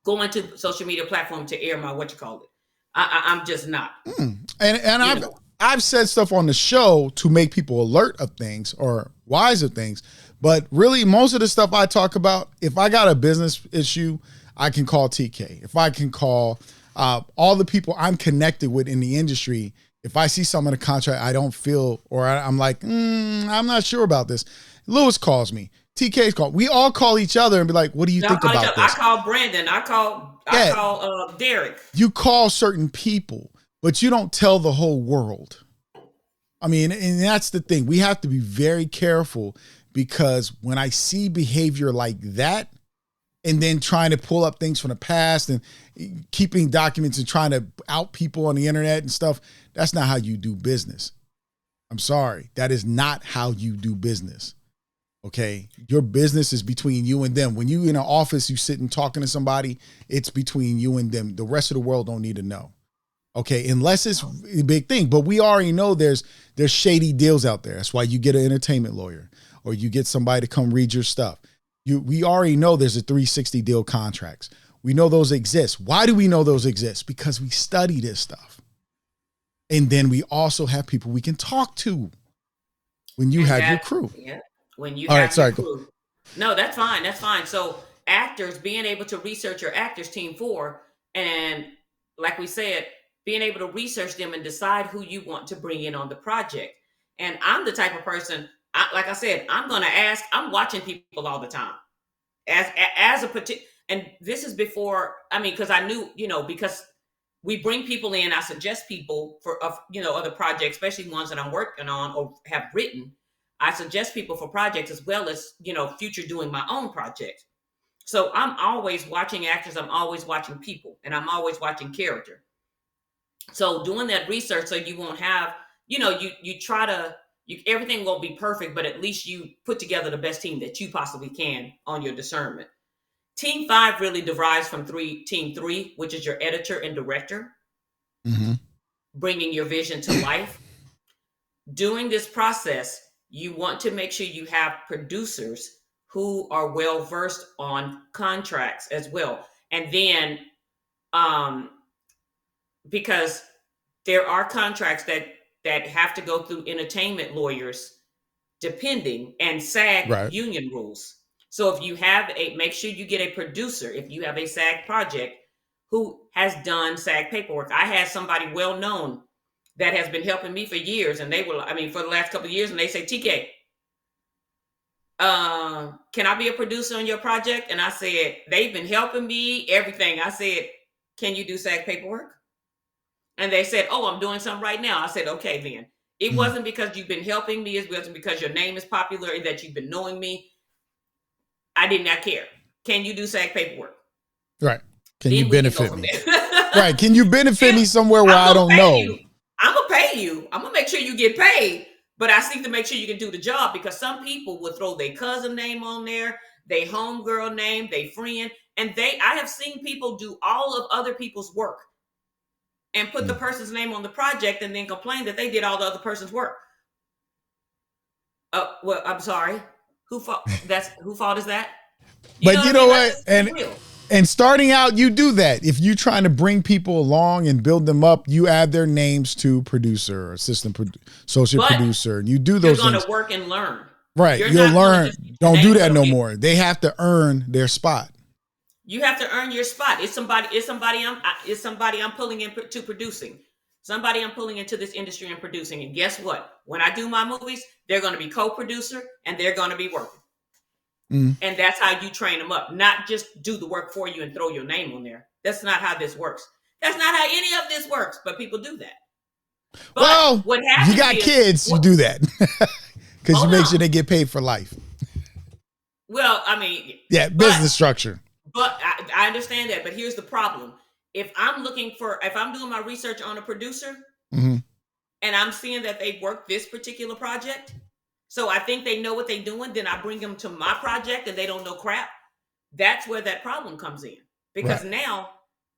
going to social media platform to air my what you call it. I'm just not. And You I've know. I've said stuff on the show to make people alert of things or wise of things. But really, most of the stuff I talk about, if I got a business issue, I can call TK. If I can call all the people I'm connected with in the industry, if I see something in a contract I don't feel, or I'm like, I'm not sure about this, Lewis calls me. TK's call. We all call each other and be like, what do you Y'all think call each about other. I this? call Brandon. I Yeah, call Derek. you call certain people, but you don't tell the whole world. I mean, and that's the thing. We have to be very careful because when I see behavior like that, and then trying to pull up things from the past and keeping documents and trying to out people on the internet and stuff, that's not how you do business. I'm sorry. That is not how you do business. Okay. Your business is between you and them. When you in an office, you sit and talking to somebody, it's between you and them. The rest of the world don't need to know. Okay, unless it's a big thing. But we already know there's shady deals out there. That's why you get an entertainment lawyer or you get somebody to come read your stuff. We already know there's a 360 deal contracts. We know those exist. Why do we know those exist? Because we study this stuff. And then we also have people we can talk to when you And have your that, crew. yeah, when you All right, have your sorry. Go. crew. No, that's fine. That's fine. So actors being able to research your actors team for, and like we said, being able to research them and decide who you want to bring in on the project. And I'm the type of person, like I said, I'm going to ask. I'm watching people all the time as a particular. And this is before. Because I knew, because we bring people in. I suggest people for other projects, especially ones that I'm working on or have written. I suggest people for projects as well as future doing my own project. So I'm always watching actors. I'm always watching people, and I'm always watching character. So doing that research, so you won't have you try to everything won't be perfect, but at least you put together the best team that you possibly can on your discernment. Team 5 really derives from team 3, which is your editor and director, Mm-hmm. bringing your vision to life. During this process, you want to make sure you have producers who are well versed on contracts as well. And then, um, because there are contracts that have to go through entertainment lawyers, depending, and SAG Right. union rules. So if you have make sure you get a producer if you have a SAG project who has done SAG paperwork. I had somebody well known that has been helping me for years, and they were, for the last couple of years, and they say, TK, can I be a producer on your project? And I said, they've been helping me, everything. I said, can you do SAG paperwork? And they said, oh, I'm doing something right now. I said, okay, then. It Mm. wasn't because you've been helping me. It wasn't because your name is popular and that you've been knowing me. I did not care. Can you do SAG paperwork? Right. Can you Then we can go benefit from me? there. Right. Can you benefit me somewhere where I'm I gonna don't pay know? you. I'm gonna pay you. I'm gonna make sure you get paid. But I need to make sure you can do the job because some people will throw their cousin name on there, their homegirl name, their friend, and I have seen people do all of other people's work and put the Mm. person's name on the project and then complain that they did all the other person's work. Well, I'm sorry. Who fault is that? You know But what you I mean? know Let's what? just be And real. starting out, you do that. If you're trying to bring people along and build them up, you add their names to producer, assistant, associate But producer, and you do you're those going things. to work and learn. Right. You're You'll not going to learn. just keep the Don't do name for that the no name. more. They have to earn their spot. You have to earn your spot. It's somebody I'm pulling into producing. Somebody I'm pulling into this industry and producing. And guess what? When I do my movies, they're going to be co-producer and they're going to be working. Mm. And that's how you train them up. Not just do the work for you and throw your name on there. That's not how this works. That's not how any of this works. But people do that. But Well, what you happens got is, kids, you do that because you hold make sure on. they get paid for life. Well, I mean, Yeah, but business structure. I understand that. But here's the problem: if I'm doing my research on a producer Mm-hmm. and I'm seeing that they worked this particular project, so I think they know what they're doing, then I bring them to my project and they don't know crap. That's where that problem comes in because Right. now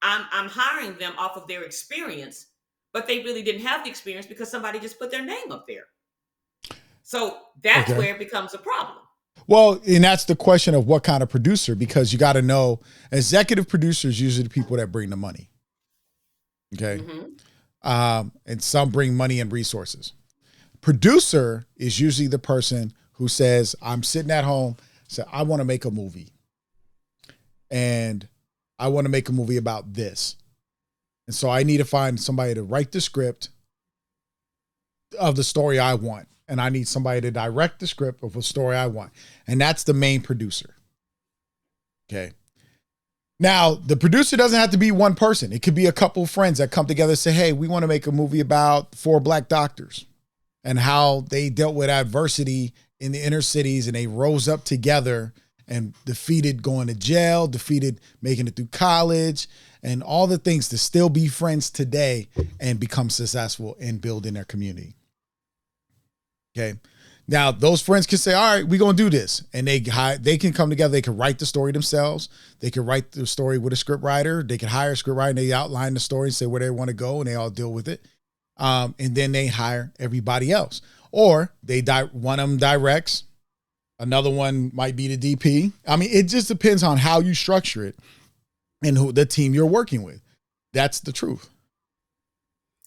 I'm hiring them off of their experience, but they really didn't have the experience because somebody just put their name up there. So that's Okay. where it becomes a problem. Well, and that's the question of what kind of producer, because you got to know executive producers usually the people that bring the money. Okay. Mm-hmm. And some bring money and resources. Producer is usually the person who says, I'm sitting at home, say, I want to make a movie. And I want to make a movie about this. And so I need to find somebody to write the script of the story I want. And I need somebody to direct the script of a story I want. And that's the main producer. Okay. Now, the producer doesn't have to be one person. It could be a couple of friends that come together and say, hey, we want to make a movie about 4 black doctors and how they dealt with adversity in the inner cities and they rose up together and defeated going to jail, defeated making it through college, and all the things to still be friends today and become successful in building their community. Okay. Now, those friends can say, all right, we're going to do this. And they can come together. They can write the story themselves. They can write the story with a script writer. They can hire a script writer and they outline the story and say where they want to go and they all deal with it. And then they hire everybody else. Or one of them directs. Another one might be the DP. I mean, it just depends on how you structure it and who the team you're working with. That's the truth.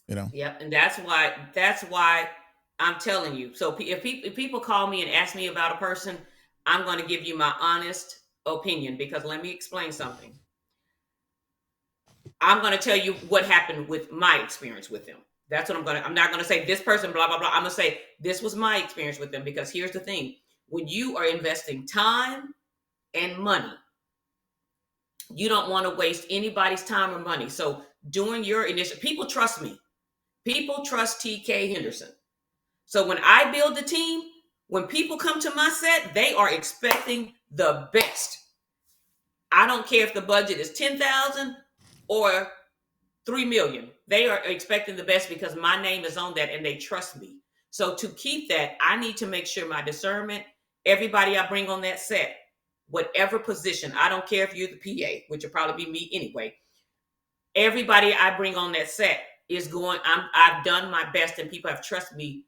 Yep, and that's why I'm telling you. So if people call me and ask me about a person, I'm going to give you my honest opinion because let me explain something. I'm going to tell you what happened with my experience with them. That's what I'm not going to say this person, blah, blah, blah. I'm going to say this was my experience with them because here's the thing. When you are investing time and money, you don't want to waste anybody's time or money. So during your initial, people trust me. People trust TK Henderson. So when I build a team, when people come to my set, they are expecting the best. I don't care if the budget is 10,000 or 3 million. They are expecting the best because my name is on that and they trust me. So to keep that, I need to make sure my discernment, everybody I bring on that set, whatever position, I don't care if you're the PA, which will probably be me anyway. Everybody I bring on that set is going, I've done my best and people have trust me.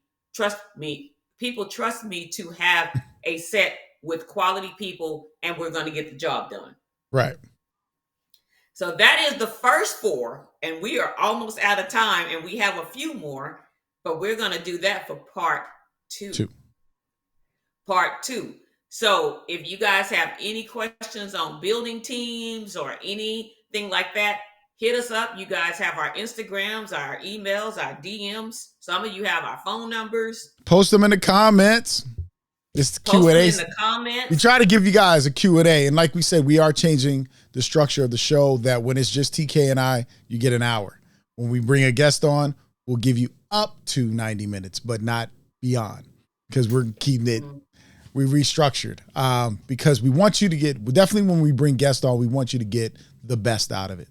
People trust me to have a set with quality people and we're going to get the job done. Right. So that is the first 4, and we are almost out of time, and we have a few more, but we're going to do that for part 2. Part 2. So if you guys have any questions on building teams or anything like that, hit us up. You guys have our Instagrams, our emails, our DMs. Some of you have our phone numbers. Post them in the comments. It's Post them Q&A. in the comments. We try to give you guys a Q&A. And like we said, we are changing the structure of the show that when it's just TK and I, you get an hour. When we bring a guest on, we'll give you up to 90 minutes, but not beyond because we're keeping it. We restructured because we want you to definitely when we bring guests on, we want you to get the best out of it.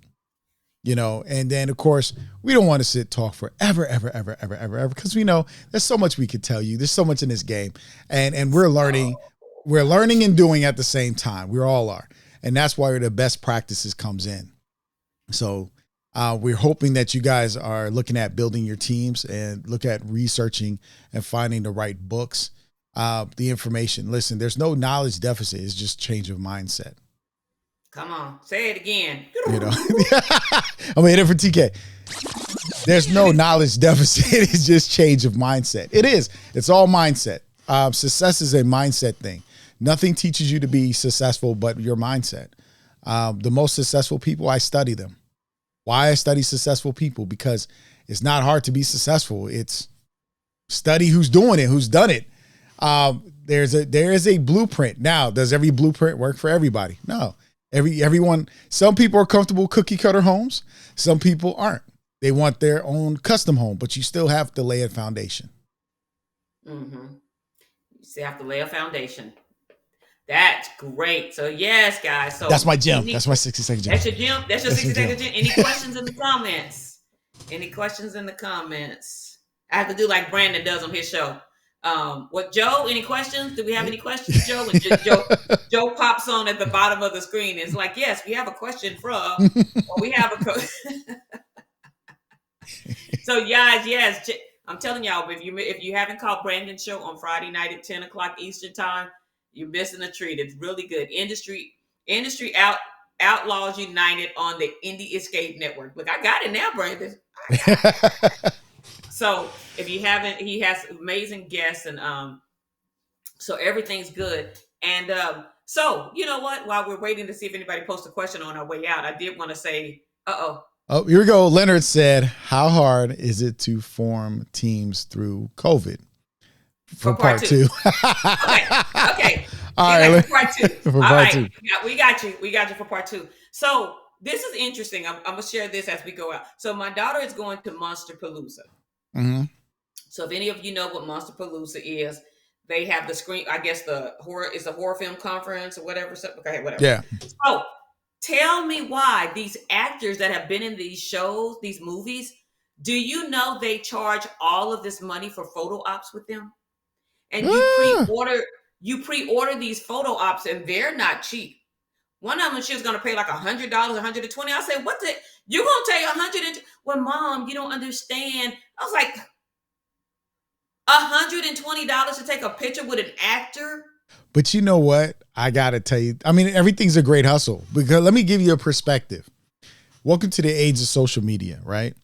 And then of course we don't want to talk forever, ever, because we know there's so much we could tell you. There's so much in this game and we're learning and doing at the same time. We all are. And that's why the best practices comes in. So we're hoping that you guys are looking at building your teams and look at researching and finding the right books, the information. Listen, there's no knowledge deficit. It's just change of mindset. Come on, say it again. I'm a hitter for TK. There's no knowledge deficit. It's just change of mindset. It is. It's all mindset. Success is a mindset thing. Nothing teaches you to be successful but your mindset. The most successful people, I study them. Why I study successful people? Because it's not hard to be successful. It's study who's doing it, who's done it. There is a blueprint. Now, does every blueprint work for everybody? No. Everyone, some people are comfortable cookie cutter homes. Some people aren't. They want their own custom home, but you still have to lay a foundation. Mm-hmm. You still have to lay a foundation. That's great. So yes, guys. So that's my gym. That's my 60-second gym. That's your gym. That's your 60-second gym. Any questions in the comments? Any questions in the comments? I have to do like Brandon does on his show. What, Joe? Any questions? Do we have any questions, Joe? And Joe pops on at the bottom of the screen. It's like, yes, we have a question from. Or we have a. So guys, yes, I'm telling y'all, if you haven't caught Brandon's show on Friday night at 10 o'clock Eastern time, you're missing a treat. It's really good. Industry Outlaws United on the Indie Escape Network. Look, I got it now, Brandon. So if you haven't, he has amazing guests, and so everything's good. And so you know what? While we're waiting to see if anybody posts a question on our way out, I did want to say, oh, here we go. Leonard said, "How hard is it to form teams through COVID?" For part two. Okay. All right. For part two. For part two. We got you. We got you for part two. So this is interesting. I'm going to share this as we go out. So my daughter is going to Monsterpalooza. Mm-hmm. So if any of you know what Monsterpalooza is, they have the screen. I guess the horror film conference or whatever. So, okay, whatever. Yeah. So tell me why these actors that have been in these shows, these movies, do you know they charge all of this money for photo ops with them? And you pre-order these photo ops, and they're not cheap. One of them, she was going to pay like $100, $120. I said, "What's it? You're going to take $100? Well, Mom, you don't understand." I was like, $120 to take a picture with an actor? But you know what? I got to tell you, I mean, everything's a great hustle, because let me give you a perspective. Welcome to the age of social media, right?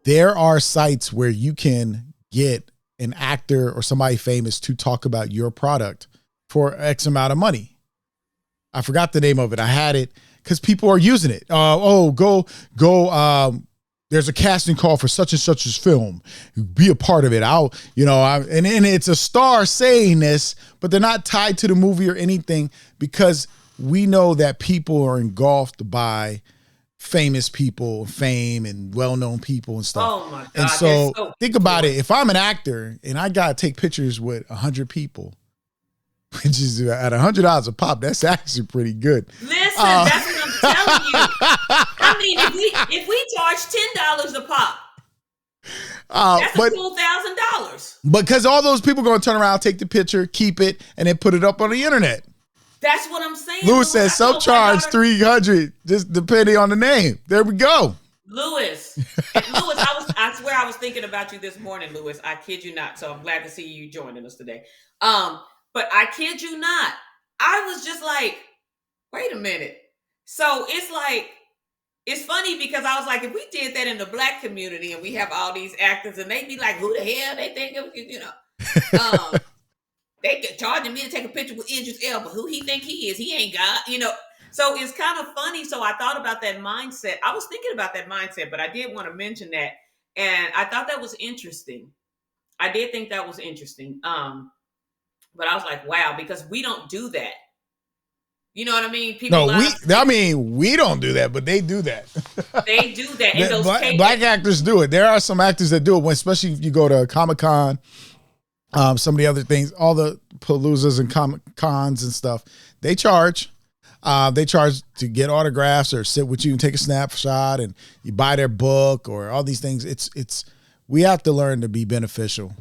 There are sites where you can get an actor or somebody famous to talk about your product for X amount of money. I forgot the name of it. I had it because people are using it. There's a casting call for such and such's film. Be a part of it. And it's a star saying this, but they're not tied to the movie or anything, because we know that people are engulfed by famous people, fame, and well-known people and stuff. Oh my God. And so think about it. If I'm an actor and I got to take pictures with 100 people, which is at $100 a pop, that's actually pretty good. Listen, that's what I'm telling you. I mean, if we charge $10 a pop, that's a full $1,000. Because all those people are going to turn around, take the picture, keep it, and then put it up on the internet. That's what I'm saying. Lewis says some charge $300, just depending on the name. There we go. Lewis, I swear I was thinking about you this morning, Lewis. I kid you not. So I'm glad to see you joining us today. But I kid you not. I was just like, wait a minute. So it's funny because I was like, if we did that in the Black community and we have all these actors and they'd be like, who the hell they think of, they charging me to take a picture with Idris Elba. Who he think he is? He ain't God, So it's kind of funny. So I thought about that mindset. I was thinking about that mindset, but I did want to mention that. And I thought that was interesting. I did think that was interesting. But I was like, wow, because we don't do that. You know what I mean? We don't do that, but they do that. They do that. And black actors do it. There are some actors that do it, especially if you go to Comic-Con, some of the other things, all the paloozas and Comic-Cons and stuff, they charge. They charge to get autographs or sit with you and take a snapshot, and you buy their book or all these things. We have to learn to be beneficial.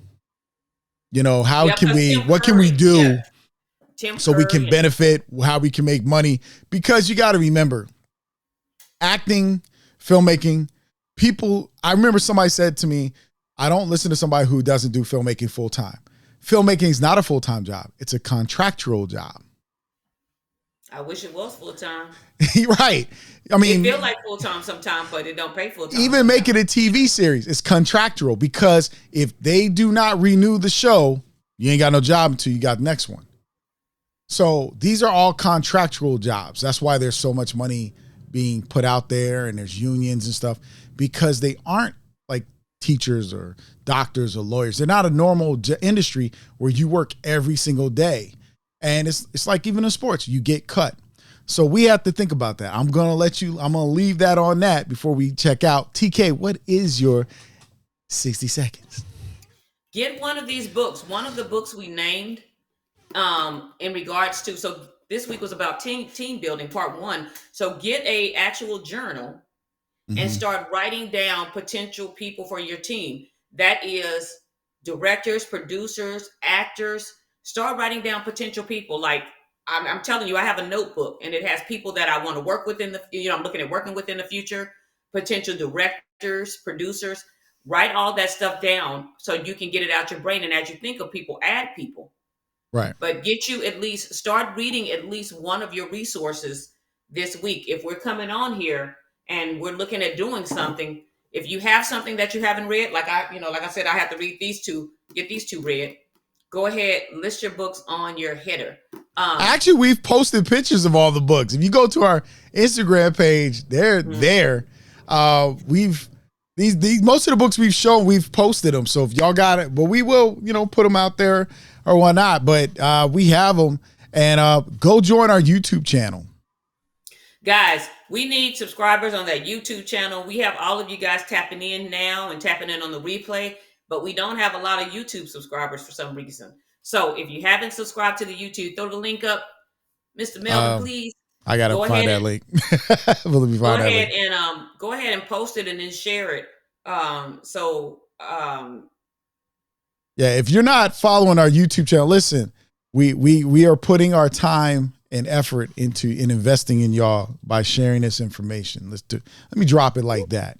What can we do so we can benefit, how we can make money? Because you got to remember, acting, filmmaking, I remember somebody said to me, I don't listen to somebody who doesn't do filmmaking full time. Filmmaking is not a full-time job. It's a contractual job. I wish it was full-time. Right. I mean, it feel like full-time sometimes, but it don't pay full-time. Even making a TV series is contractual, because if they do not renew the show, you ain't got no job until you got the next one. So these are all contractual jobs. That's why there's so much money being put out there and there's unions and stuff, because they aren't like teachers or doctors or lawyers. They're not a normal industry where you work every single day. And it's like even in sports, you get cut. So we have to think about that. I'm going to leave that on that before we check out. TK, what is your 60 seconds? Get one of these books. One of the books we named in regards to, so this week was about team building, part 1. So get a actual journal and start writing down potential people for your team. That is directors, producers, actors. Start writing down potential people. Like I'm telling you, I have a notebook and it has people that I want to work with I'm looking at working with in the future, potential directors, producers. Write all that stuff down so you can get it out your brain. And as you think of people, add people. Right. But start reading at least one of your resources this week. If we're coming on here and we're looking at doing something, if you have something that you haven't read, like I said, I have to read these two, get these two read. Go ahead, list your books on your header. Actually, we've posted pictures of all the books. If you go to our Instagram page, they're there. These most of the books we've shown, we've posted them. So if y'all got it, but we will, put them out there or whatnot. But we have them, and go join our YouTube channel. Guys, we need subscribers on that YouTube channel. We have all of you guys tapping in now and tapping in on the replay, but we don't have a lot of YouTube subscribers for some reason. So if you haven't subscribed to the YouTube, throw the link up. Mr. Melvin, please. I got to find that link. Let me find that link. Go ahead and post it and then share it. Yeah, if you're not following our YouTube channel, listen, we are putting our time and effort in investing in y'all by sharing this information. Let me drop it like that.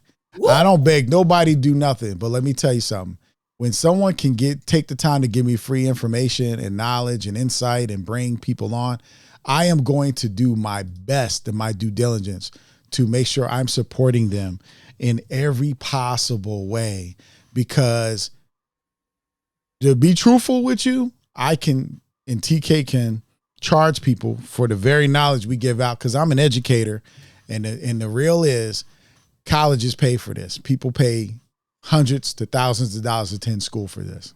I don't beg nobody do nothing, but let me tell you something. When someone can take the time to give me free information and knowledge and insight and bring people on, I am going to do my best and my due diligence to make sure I'm supporting them in every possible way, because to be truthful with you, I can, and TK can charge people for the very knowledge we give out, because I'm an educator, and the real is colleges pay for this. People pay hundreds to thousands of dollars to attend school for this.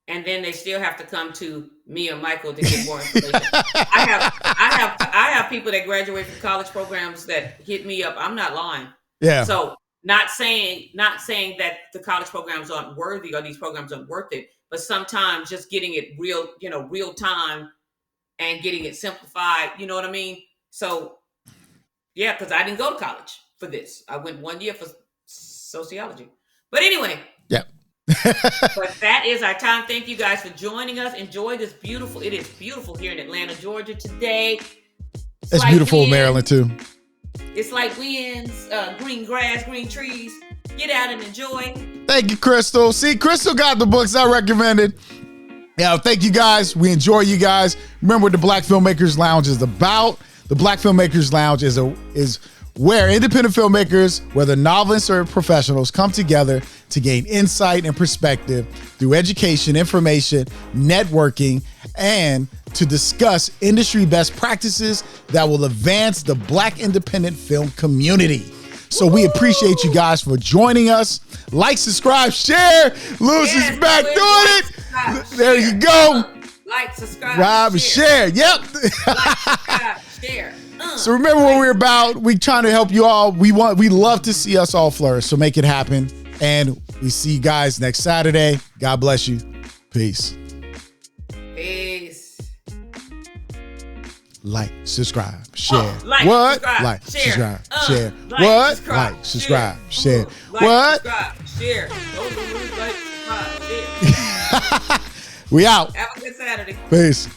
And then they still have to come to me or Michael to get more information. I have people that graduate from college programs that hit me up. I'm not lying. Yeah. So not saying that the college programs aren't worthy or these programs aren't worth it, but sometimes just getting it real time and getting it simplified. You know what I mean? So yeah, because I didn't go to college for this. I went 1 year for sociology. But anyway. Yeah. But that is our time. Thank you guys for joining us. Enjoy this beautiful. It is beautiful here in Atlanta, Georgia today. It's like beautiful in Maryland too. It's like winds, green grass, green trees. Get out and enjoy. Thank you, Crystal. See, Crystal got the books I recommended. Yeah, thank you guys. We enjoy you guys. Remember what the Black Filmmakers Lounge is about. The Black Filmmakers Lounge is where independent filmmakers, whether novelists or professionals, come together to gain insight and perspective through education, information, networking, and to discuss industry best practices that will advance the Black independent film community. So we appreciate you guys for joining us. Like, subscribe, share. Lewis is back doing it. There you go. Like, subscribe, share. Yep. Like, subscribe, share. So remember what we're about. We trying to help you all. We love to see us all flourish. So make it happen. And we see you guys next Saturday. God bless you. Peace. Peace. Like, subscribe, share. Like, what? Subscribe, like, share. subscribe, share. Like, what? subscribe, like, subscribe, share. Like, what? Subscribe, share. Those are the rules. Like, subscribe, share. We out. Have a good Saturday. Peace.